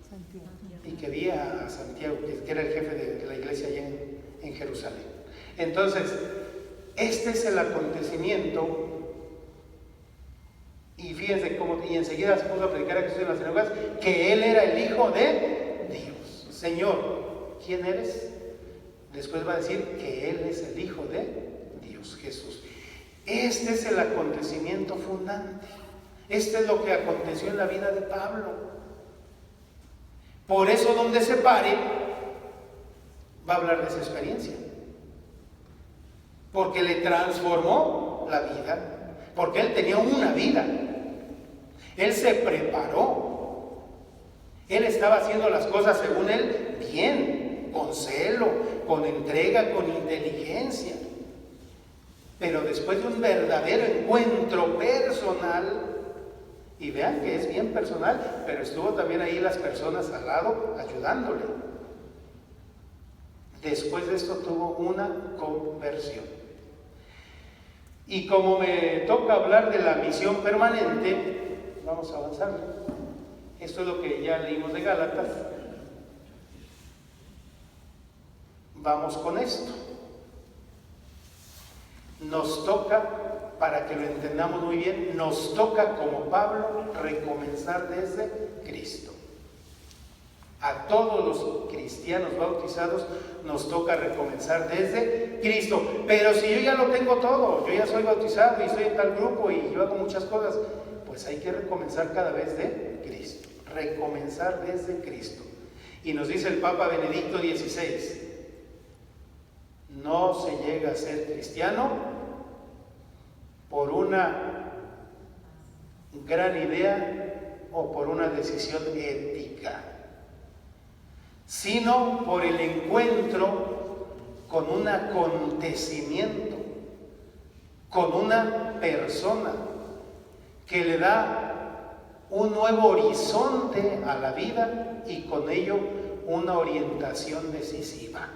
Santiago. Y que vi a Santiago, que era el jefe de la iglesia allá en Jerusalén. Entonces, este es el acontecimiento. Y fíjense cómo, y enseguida se puso a predicar a Jesús en las sinagogas, que él era el Hijo de Dios. Señor, ¿quién eres? Después va a decir que él es el Hijo de Dios, Jesús. Este es el acontecimiento fundante. Este es lo que aconteció en la vida de Pablo. Por eso donde se pare, va a hablar de esa experiencia. Porque le transformó la vida. Porque él tenía una vida. Él se preparó. Él estaba haciendo las cosas según él bien, con celo, con entrega, con inteligencia. Pero después de un verdadero encuentro personal, y vean que es bien personal, pero estuvo también ahí las personas al lado ayudándole. Después de esto tuvo una conversión. Y como me toca hablar de la misión permanente, vamos a avanzar. Esto es lo que ya leímos de Gálatas. Vamos con esto. Nos toca, para que lo entendamos muy bien, nos toca como Pablo recomenzar desde Cristo. A todos los cristianos bautizados nos toca recomenzar desde Cristo. Pero si yo ya lo tengo todo, yo ya soy bautizado y estoy en tal grupo y yo hago muchas cosas, pues hay que recomenzar cada vez de Cristo. Recomenzar desde Cristo. Y nos dice el Papa Benedicto XVI, no se llega a ser cristiano por una gran idea o por una decisión ética, sino por el encuentro con un acontecimiento, con una persona que le da un nuevo horizonte a la vida y con ello una orientación decisiva.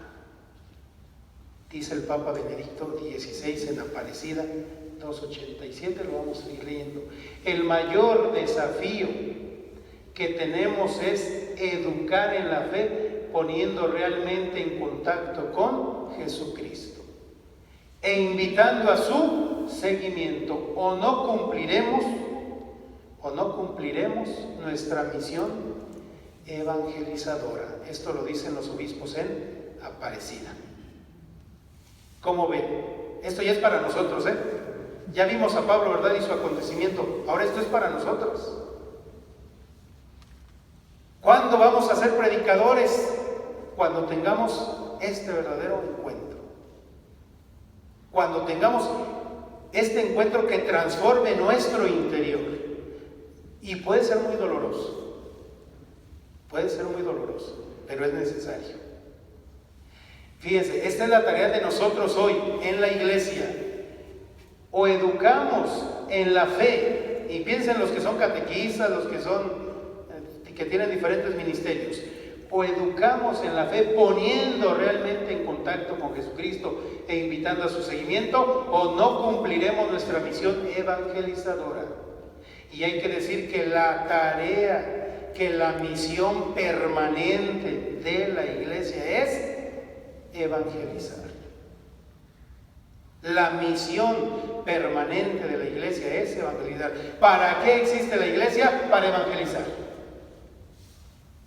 Dice el Papa Benedicto XVI en Aparecida 287, lo vamos a ir leyendo. El mayor desafío que tenemos es educar en la fe poniendo realmente en contacto con Jesucristo e invitando a su seguimiento, o no cumpliremos nuestra misión evangelizadora. Esto lo dicen los obispos en Aparecida. ¿Cómo ven? Esto ya es para nosotros, ¿eh? Ya vimos a Pablo, ¿verdad? Y su acontecimiento. Ahora esto es para nosotros. ¿Cuándo vamos a ser predicadores? Cuando tengamos este verdadero encuentro. Cuando tengamos este encuentro que transforme nuestro interior. Y puede ser muy doloroso. Puede ser muy doloroso, pero es necesario. Fíjense, esta es la tarea de nosotros hoy en la iglesia. O educamos en la fe, y piensen los que son catequistas, los que tienen diferentes ministerios, o educamos en la fe poniendo realmente en contacto con Jesucristo e invitando a su seguimiento, o no cumpliremos nuestra misión evangelizadora. Y hay que decir que la tarea, que la misión permanente de la iglesia es evangelizar. La misión permanente de la iglesia es evangelizar. ¿Para qué existe la iglesia? Para evangelizar.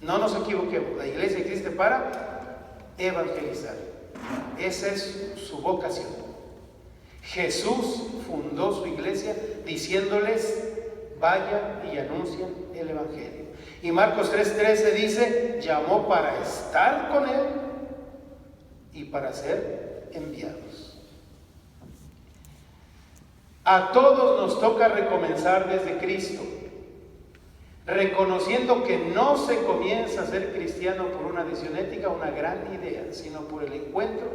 No nos equivoquemos, la iglesia existe para evangelizar. Esa es su vocación. Jesús fundó su iglesia diciéndoles: vayan y anuncien el evangelio. Y Marcos 3:13 dice: llamó para estar con él y para ser enviados. A todos nos toca recomenzar desde Cristo, reconociendo que no se comienza a ser cristiano por una decisión ética, una gran idea, sino por el encuentro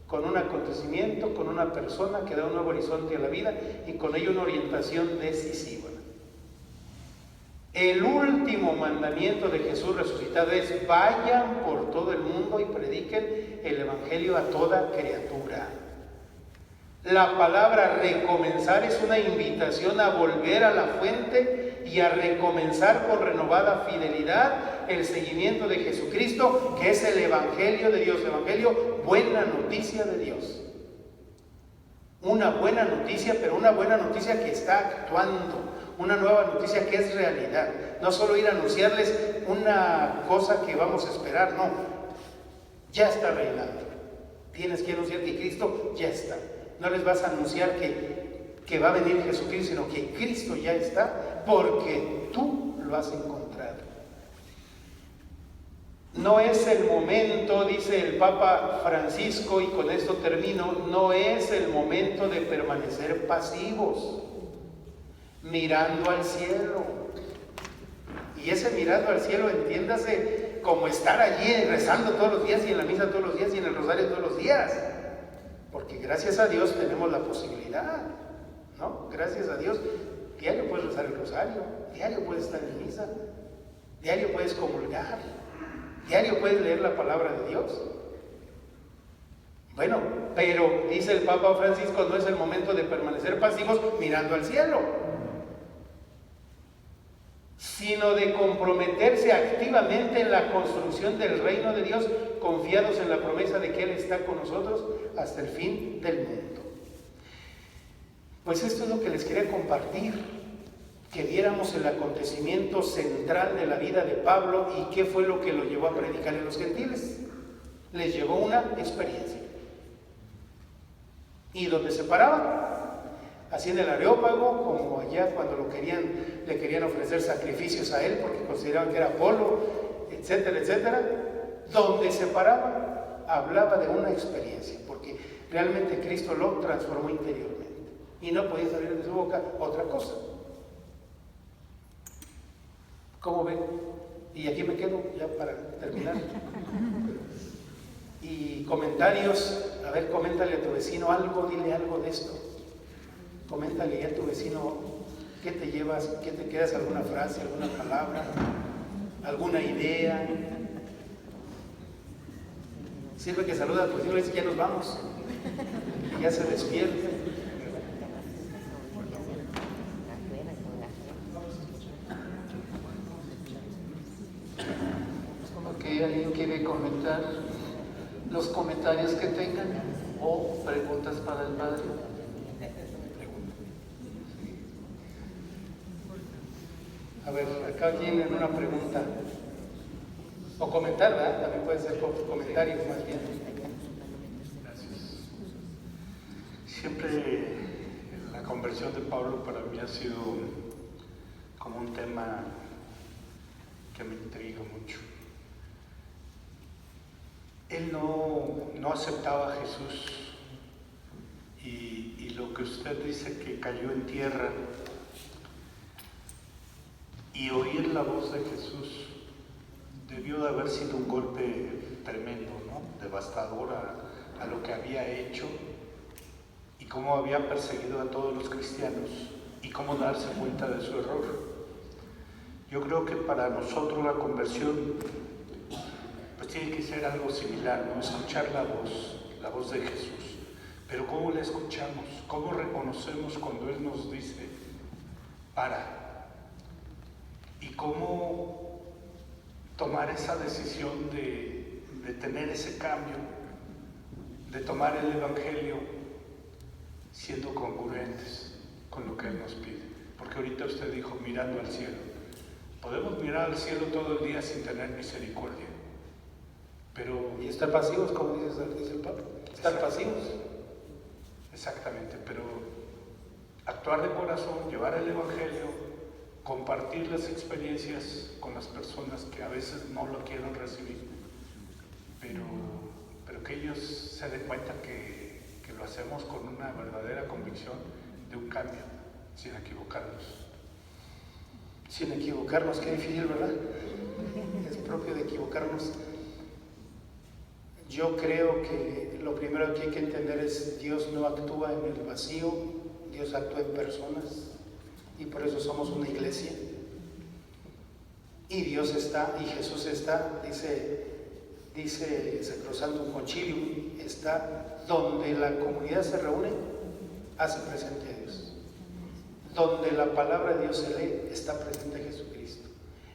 con un acontecimiento, con una persona que da un nuevo horizonte a la vida y con ello una orientación decisiva. El último mandamiento de Jesús resucitado es: vayan por todo el mundo y prediquen el Evangelio a toda criatura. La palabra recomenzar es una invitación a volver a la fuente y a recomenzar con renovada fidelidad el seguimiento de Jesucristo, que es el Evangelio de Dios. El Evangelio, buena noticia de Dios. Una buena noticia, pero una buena noticia que está actuando. Una nueva noticia que es realidad. No solo ir a anunciarles una cosa que vamos a esperar, no. Ya está reinando. Tienes que anunciar que Cristo ya está. No les vas a anunciar que va a venir Jesucristo, sino que Cristo ya está, porque tú lo has encontrado. No es el momento, dice el Papa Francisco, y con esto termino, no es el momento de permanecer pasivos, mirando al cielo. Y ese mirando al cielo, entiéndase como estar allí rezando todos los días y en la misa todos los días y en el rosario todos los días. Porque gracias a Dios tenemos la posibilidad, ¿no? Gracias a Dios, diario puedes rezar el rosario, diario puedes estar en misa, diario puedes comulgar, diario puedes leer la palabra de Dios. Bueno, pero dice el Papa Francisco, no es el momento de permanecer pasivos mirando al cielo, sino de comprometerse activamente en la construcción del reino de Dios, confiados en la promesa de que Él está con nosotros hasta el fin del mundo. Pues esto es lo que les quería compartir, que viéramos el acontecimiento central de la vida de Pablo y qué fue lo que lo llevó a predicar a los gentiles. Les llevó una experiencia. ¿Y dónde se paraban? Así en el Areópago, como allá cuando le querían ofrecer sacrificios a él porque consideraban que era Apolo, etcétera, etcétera. Donde se paraba, hablaba de una experiencia, porque realmente Cristo lo transformó interiormente y no podía salir de su boca otra cosa. ¿Cómo ven? Y aquí me quedo ya para terminar. Y comentarios, a ver, coméntale a tu vecino algo, dile algo de esto. Coméntale a tu vecino qué te llevas, qué te quedas, alguna frase, alguna palabra, alguna idea. Sirve que saluda a tu vecino y dice: ya nos vamos, y ya se despierte. Ok, ¿alguien quiere comentar los comentarios que tengan o preguntas para el Padre? A ver, acá tienen una pregunta. O comentar, ¿verdad? También puede ser comentarios más bien. Gracias. Siempre la conversión de Pablo para mí ha sido como un tema que me intriga mucho. Él no aceptaba a Jesús y lo que usted dice que cayó en tierra y oír la voz de Jesús debió de haber sido un golpe tremendo, ¿no? Devastador a lo que había hecho y cómo había perseguido a todos los cristianos y cómo darse cuenta de su error. Yo creo que para nosotros la conversión pues tiene que ser algo similar, ¿no? Escuchar la voz de Jesús. Pero ¿cómo la escuchamos? ¿Cómo reconocemos cuando Él nos dice para? Y cómo tomar esa decisión de tener ese cambio, de tomar el Evangelio siendo congruentes con lo que Él nos pide. Porque ahorita usted dijo mirando al cielo. Podemos mirar al cielo todo el día sin tener misericordia, pero... Y estar pasivos, como dice el Papa. Estar pasivos. Exactamente, pero actuar de corazón, llevar el Evangelio, compartir las experiencias con las personas que a veces no lo quieren recibir, pero que ellos se den cuenta que lo hacemos con una verdadera convicción de un cambio, sin equivocarnos. Sin equivocarnos, qué difícil, ¿verdad? Es propio de equivocarnos. Yo creo que lo primero que hay que entender es: Dios no actúa en el vacío, Dios actúa en personas, y por eso somos una iglesia. y Dios está, y Jesús está, dice Sacrosanctum Concilium, está donde la comunidad se reúne, hace presente a Dios. Donde la palabra de Dios se lee, está presente Jesucristo.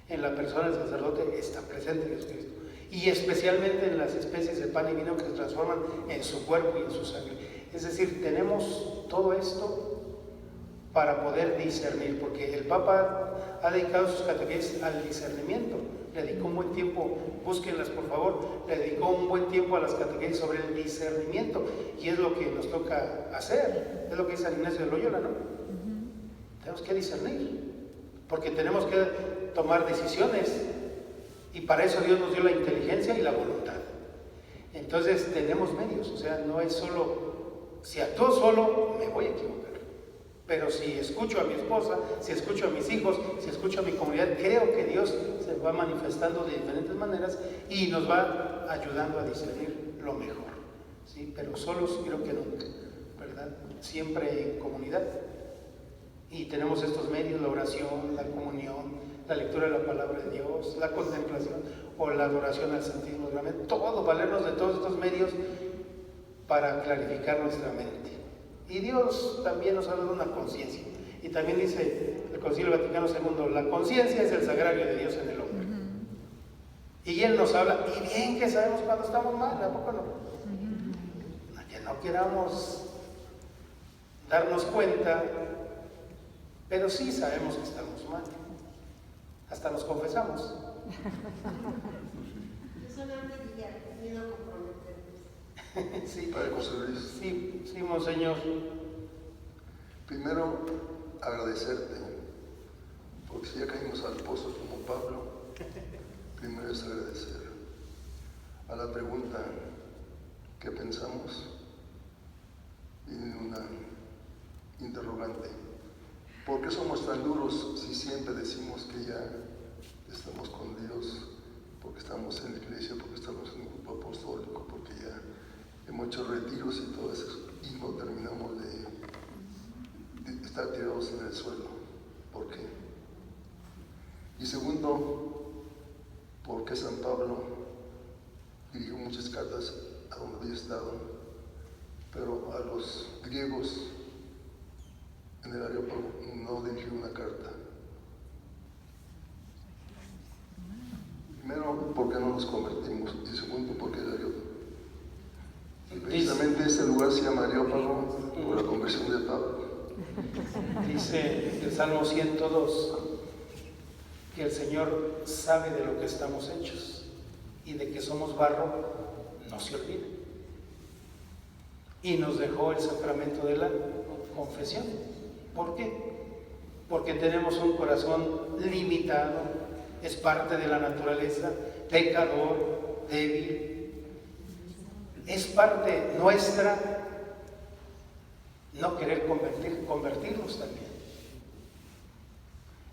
En la persona del sacerdote está presente Jesucristo. Y especialmente en las especies de pan y vino que se transforman en su cuerpo y en su sangre. Es decir, tenemos todo esto para poder discernir, porque el Papa ha dedicado sus catequesis al discernimiento. Le dedicó un buen tiempo, búsquenlas por favor, le dedicó un buen tiempo a las catequesis sobre el discernimiento, y es lo que nos toca hacer, es lo que dice San Ignacio de Loyola, ¿no? Tenemos que discernir, porque tenemos que tomar decisiones, y para eso Dios nos dio la inteligencia y la voluntad. Entonces tenemos medios, o sea, no es solo, si actúo solo, me voy a equivocar. Pero si escucho a mi esposa, si escucho a mis hijos, si escucho a mi comunidad, creo que Dios se va manifestando de diferentes maneras y nos va ayudando a discernir lo mejor, ¿sí? Pero solos creo que nunca, ¿verdad? Siempre en comunidad. Y tenemos estos medios, la oración, la comunión, la lectura de la palabra de Dios, la contemplación o la adoración al Santísimo Sacramento, todo, valernos de todos estos medios para clarificar nuestra mente. Y Dios también nos ha dado una conciencia. Y también dice el Concilio Vaticano II, la conciencia es el sagrario de Dios en el hombre. Y Él nos habla, y bien que sabemos cuando estamos mal, ¿a poco no? Que no queramos darnos cuenta, pero sí sabemos que estamos mal. Hasta nos confesamos. Yo solamente diría, miedo a comprometernos. Sí, Padre José Luis. Sí, monseñor. Primero, agradecerte, porque si ya caímos al pozo como Pablo, primero es agradecer. A la pregunta que pensamos, viene una interrogante. ¿Por qué somos tan duros si siempre decimos que ya estamos con Dios? Porque estamos en la iglesia, porque estamos en un grupo apostólico, porque ya hemos hecho retiros y todo eso, y no terminamos de estar tirados en el suelo. ¿Por qué? Y segundo, ¿por qué San Pablo dirigió muchas cartas a donde había estado, pero a los griegos en el Areópago no dirigió una carta? Primero, ¿por qué no nos convertimos? Y segundo, ¿por qué el Areópago? Y precisamente este lugar se llama Areópago por la conversión de Pablo. Dice el Salmo 102 que el Señor sabe de lo que estamos hechos y de que somos barro, no se olvida. Y nos dejó el sacramento de la confesión. ¿Por qué? Porque tenemos un corazón limitado, es parte de la naturaleza, pecador, débil. Es parte nuestra no querer convertirnos también.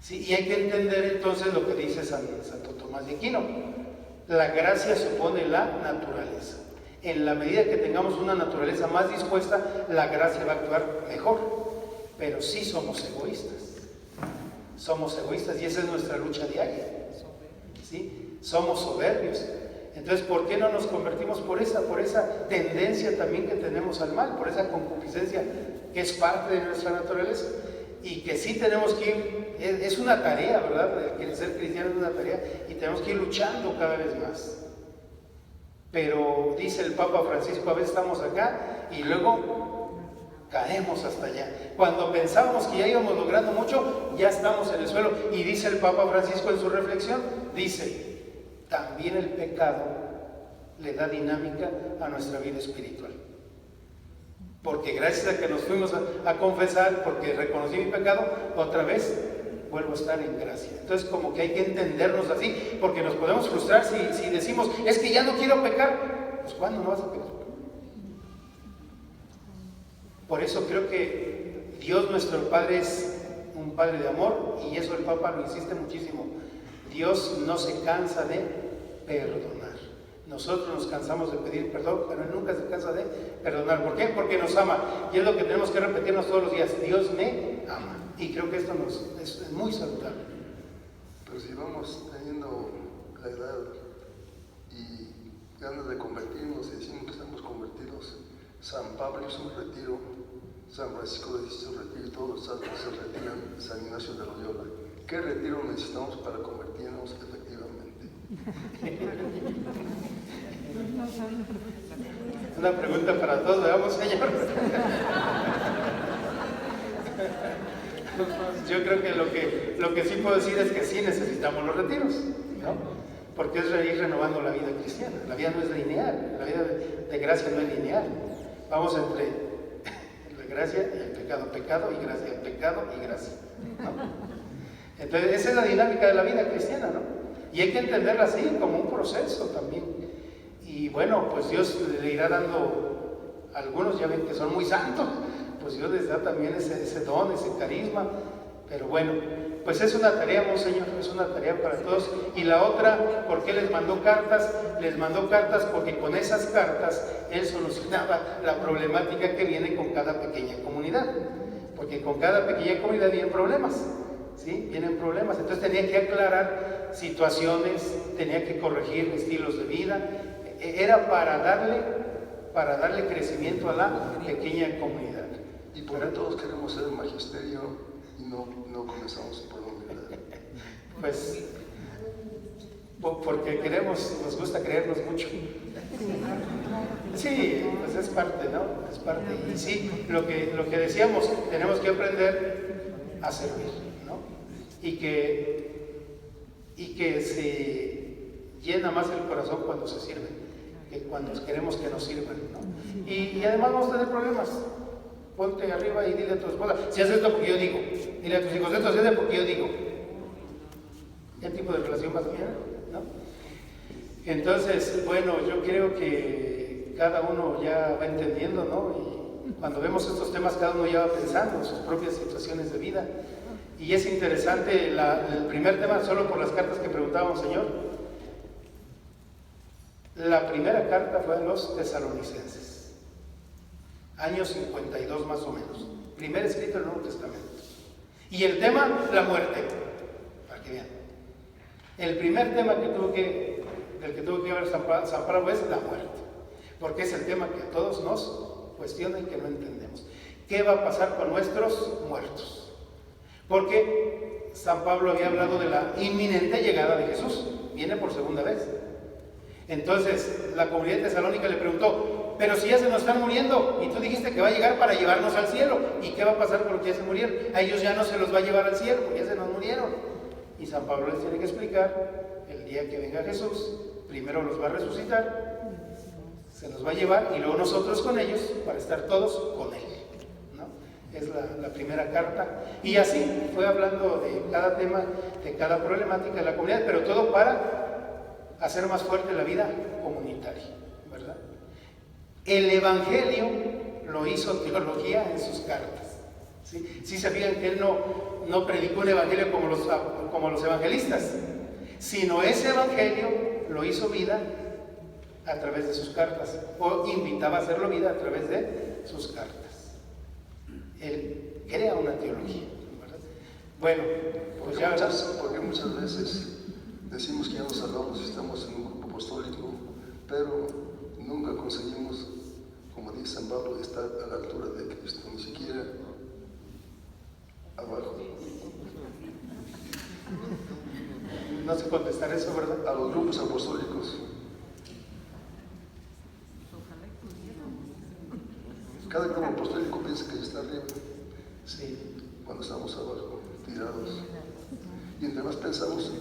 Sí, y hay que entender entonces lo que dice Santo Tomás de Aquino. La gracia supone la naturaleza. En la medida que tengamos una naturaleza más dispuesta, la gracia va a actuar mejor. Pero sí somos egoístas. Somos egoístas y esa es nuestra lucha diaria. ¿Sí? Somos soberbios. Entonces, ¿por qué no nos convertimos por esa tendencia también que tenemos al mal, por esa concupiscencia que es parte de nuestra naturaleza? Y que sí tenemos que ir, es una tarea, ¿verdad? El ser cristiano es una tarea y tenemos que ir luchando cada vez más. Pero dice el Papa Francisco, a veces estamos acá y luego caemos hasta allá. Cuando pensábamos que ya íbamos logrando mucho, ya estamos en el suelo. Y dice el Papa Francisco en su reflexión, dice, también el pecado le da dinámica a nuestra vida espiritual. Porque gracias a que nos fuimos a confesar, porque reconocí mi pecado, otra vez vuelvo a estar en gracia. Entonces como que hay que entendernos así, porque nos podemos frustrar si decimos, es que ya no quiero pecar. Pues ¿cuándo no vas a pecar? Por eso creo que Dios nuestro Padre es un Padre de amor, y eso el Papa lo insiste muchísimo. Dios no se cansa de perdonar. Nosotros nos cansamos de pedir perdón, pero Él nunca se cansa de perdonar. ¿Por qué? Porque nos ama. Y es lo que tenemos que repetirnos todos los días. Dios me ama. Y creo que esto es muy saludable. Pero si vamos teniendo la edad y ganas de convertirnos y decimos que estamos convertidos, San Pablo hizo un retiro, San Francisco hizo un retiro, todos los santos se retiran, San Ignacio de Loyola. ¿Qué retiro necesitamos para convertirnos efectivamente? Una pregunta para todos, veamos, señor. Yo creo que lo que sí puedo decir es que sí necesitamos los retiros, ¿no? Porque es ir renovando la vida cristiana. La vida no es lineal, la vida de gracia no es lineal. Vamos entre la gracia y el pecado, pecado y gracia, pecado y gracia, ¿no? Entonces esa es la dinámica de la vida cristiana, ¿no? Y hay que entenderla así, como un proceso también. Y bueno, pues Dios le irá dando, algunos ya ven que son muy santos, pues Dios les da también ese don, ese carisma. Pero bueno, pues es una tarea, Monseñor, es una tarea para todos. Y la otra, ¿por qué les mandó cartas? Les mandó cartas porque con esas cartas Él solucionaba la problemática que viene con cada pequeña comunidad. Porque con cada pequeña comunidad vienen problemas, ¿sí? Vienen problemas. Entonces tenía que aclarar situaciones, tenía que corregir estilos de vida. Era para darle crecimiento a la pequeña comunidad. Y por qué todos queremos ser el magisterio y no comenzamos por la humildad. Pues porque nos gusta creernos mucho. Sí, pues es parte, ¿no? Es parte. Y sí, lo que decíamos, tenemos que aprender a servir, ¿no? Y que se llena más el corazón cuando se sirve que cuando queremos que nos sirvan, ¿no? Y además vamos a tener problemas. Ponte arriba y dile a tu esposa, si haces esto porque yo digo. Dile a tus hijos, esto se hace porque yo digo. ¿Qué tipo de relación vas a tener? ¿No? Entonces, bueno, yo creo que cada uno ya va entendiendo, ¿no? Y cuando vemos estos temas, cada uno ya va pensando en sus propias situaciones de vida. Y es interesante el primer tema, solo por las cartas que preguntábamos, Señor. La primera carta fue a los tesalonicenses, año 52 más o menos, primer escrito del Nuevo Testamento. Y el tema, la muerte, para que vean. El primer tema del que tuvo que hablar San Pablo es la muerte, porque es el tema que a todos nos cuestiona y que no entendemos. ¿Qué va a pasar con nuestros muertos? Porque San Pablo había hablado de la inminente llegada de Jesús, viene por segunda vez. Entonces la comunidad de Tesalónica le preguntó, pero si ya se nos están muriendo y tú dijiste que va a llegar para llevarnos al cielo, ¿y qué va a pasar con los que ya se murieron? A ellos ya no se los va a llevar al cielo porque ya se nos murieron. Y San Pablo les tiene que explicar, el día que venga Jesús, primero los va a resucitar, se los va a llevar y luego nosotros con ellos para estar todos con Él, ¿no? Es la primera carta. Y así fue hablando de cada tema, de cada problemática de la comunidad, pero todo para hacer más fuerte la vida comunitaria, ¿verdad? El Evangelio lo hizo teología en sus cartas, ¿sí? Sí se fijan que él no predicó un Evangelio como los evangelistas, sino ese Evangelio lo hizo vida a través de sus cartas, o invitaba a hacerlo vida a través de sus cartas. Él crea una teología, ¿verdad? Bueno, pues porque muchas veces decimos que ya nos salvamos y estamos en un grupo apostólico, pero nunca conseguimos, como dice San Pablo, estar a la altura de Cristo, ni siquiera abajo. No sé contestar eso, ¿verdad? A los grupos apostólicos. Cada grupo apostólico piensa que ya está arriba, Sí. cuando estamos abajo, tirados. Y entre más pensamos,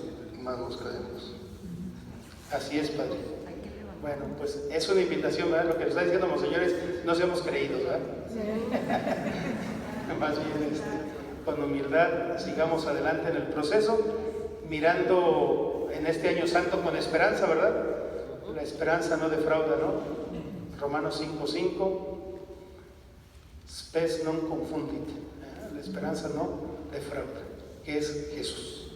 más nos caemos. Así es, Padre. Bueno, pues es una invitación, ¿verdad? Lo que nos está diciendo Monseñor es, no seamos creídos, ¿verdad? Más bien, con humildad, sigamos adelante en el proceso, mirando en este año santo con esperanza, ¿verdad? La esperanza no defrauda, ¿no? Romanos 5:5, spes non confundit, ¿eh? La esperanza no defrauda, que es Jesús.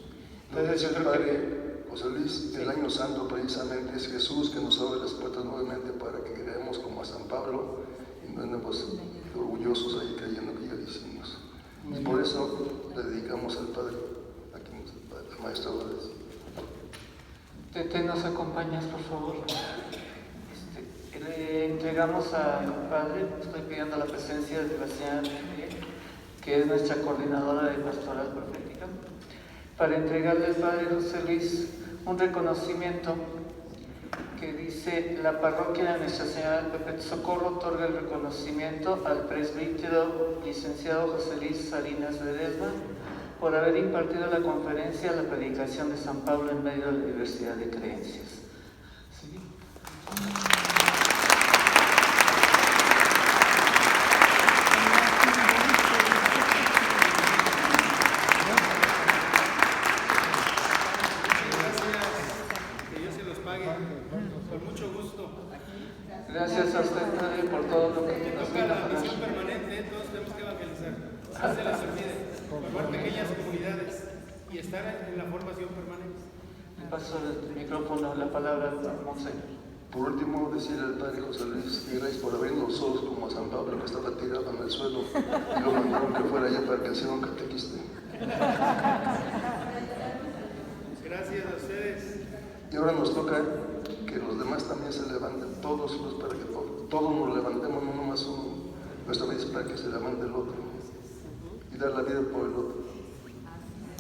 Entonces yo creo Padre José Luis, el año santo precisamente es Jesús que nos abre las puertas nuevamente para que creamos como a San Pablo y no andemos orgullosos ahí creyendo que ya lo hicimos. Y por eso le dedicamos al Padre, aquí nos Maestro Valdés. Tete, ¿nos acompañas, por favor? Le entregamos al Padre, estoy pidiendo la presencia de Sebastián, que es nuestra coordinadora de pastoral profética, para entregarle al Padre José Luis un reconocimiento que dice: la parroquia de Nuestra Señora del Perpetuo Socorro otorga el reconocimiento al presbítero licenciado José Luis Salinas Ledesma por haber impartido la conferencia La predicación de San Pablo en medio de la diversidad de creencias. ¿Sí? Gracias a usted, Padre, por todo lo que nos viene a la hablar. misión permanente, todos tenemos que evangelizar. No se les olvide, formar pequeñas comunidades y estar en la formación permanente. Le paso el micrófono, la palabra a Monseñor. Por último, decirle al Padre José Luis que gracias por abrirnos los ojos como a San Pablo, que estaba tirado en el suelo y lo mandaron que fuera allá para que hiciera un catequista. Gracias a ustedes. Y ahora nos toca que los demás también se levanten, todos para que todos nos levantemos, no nomás uno, nuestra vez para que se levante el otro y dar la vida por el otro.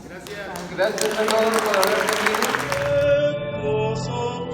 Gracias. Gracias a todos por haber venido.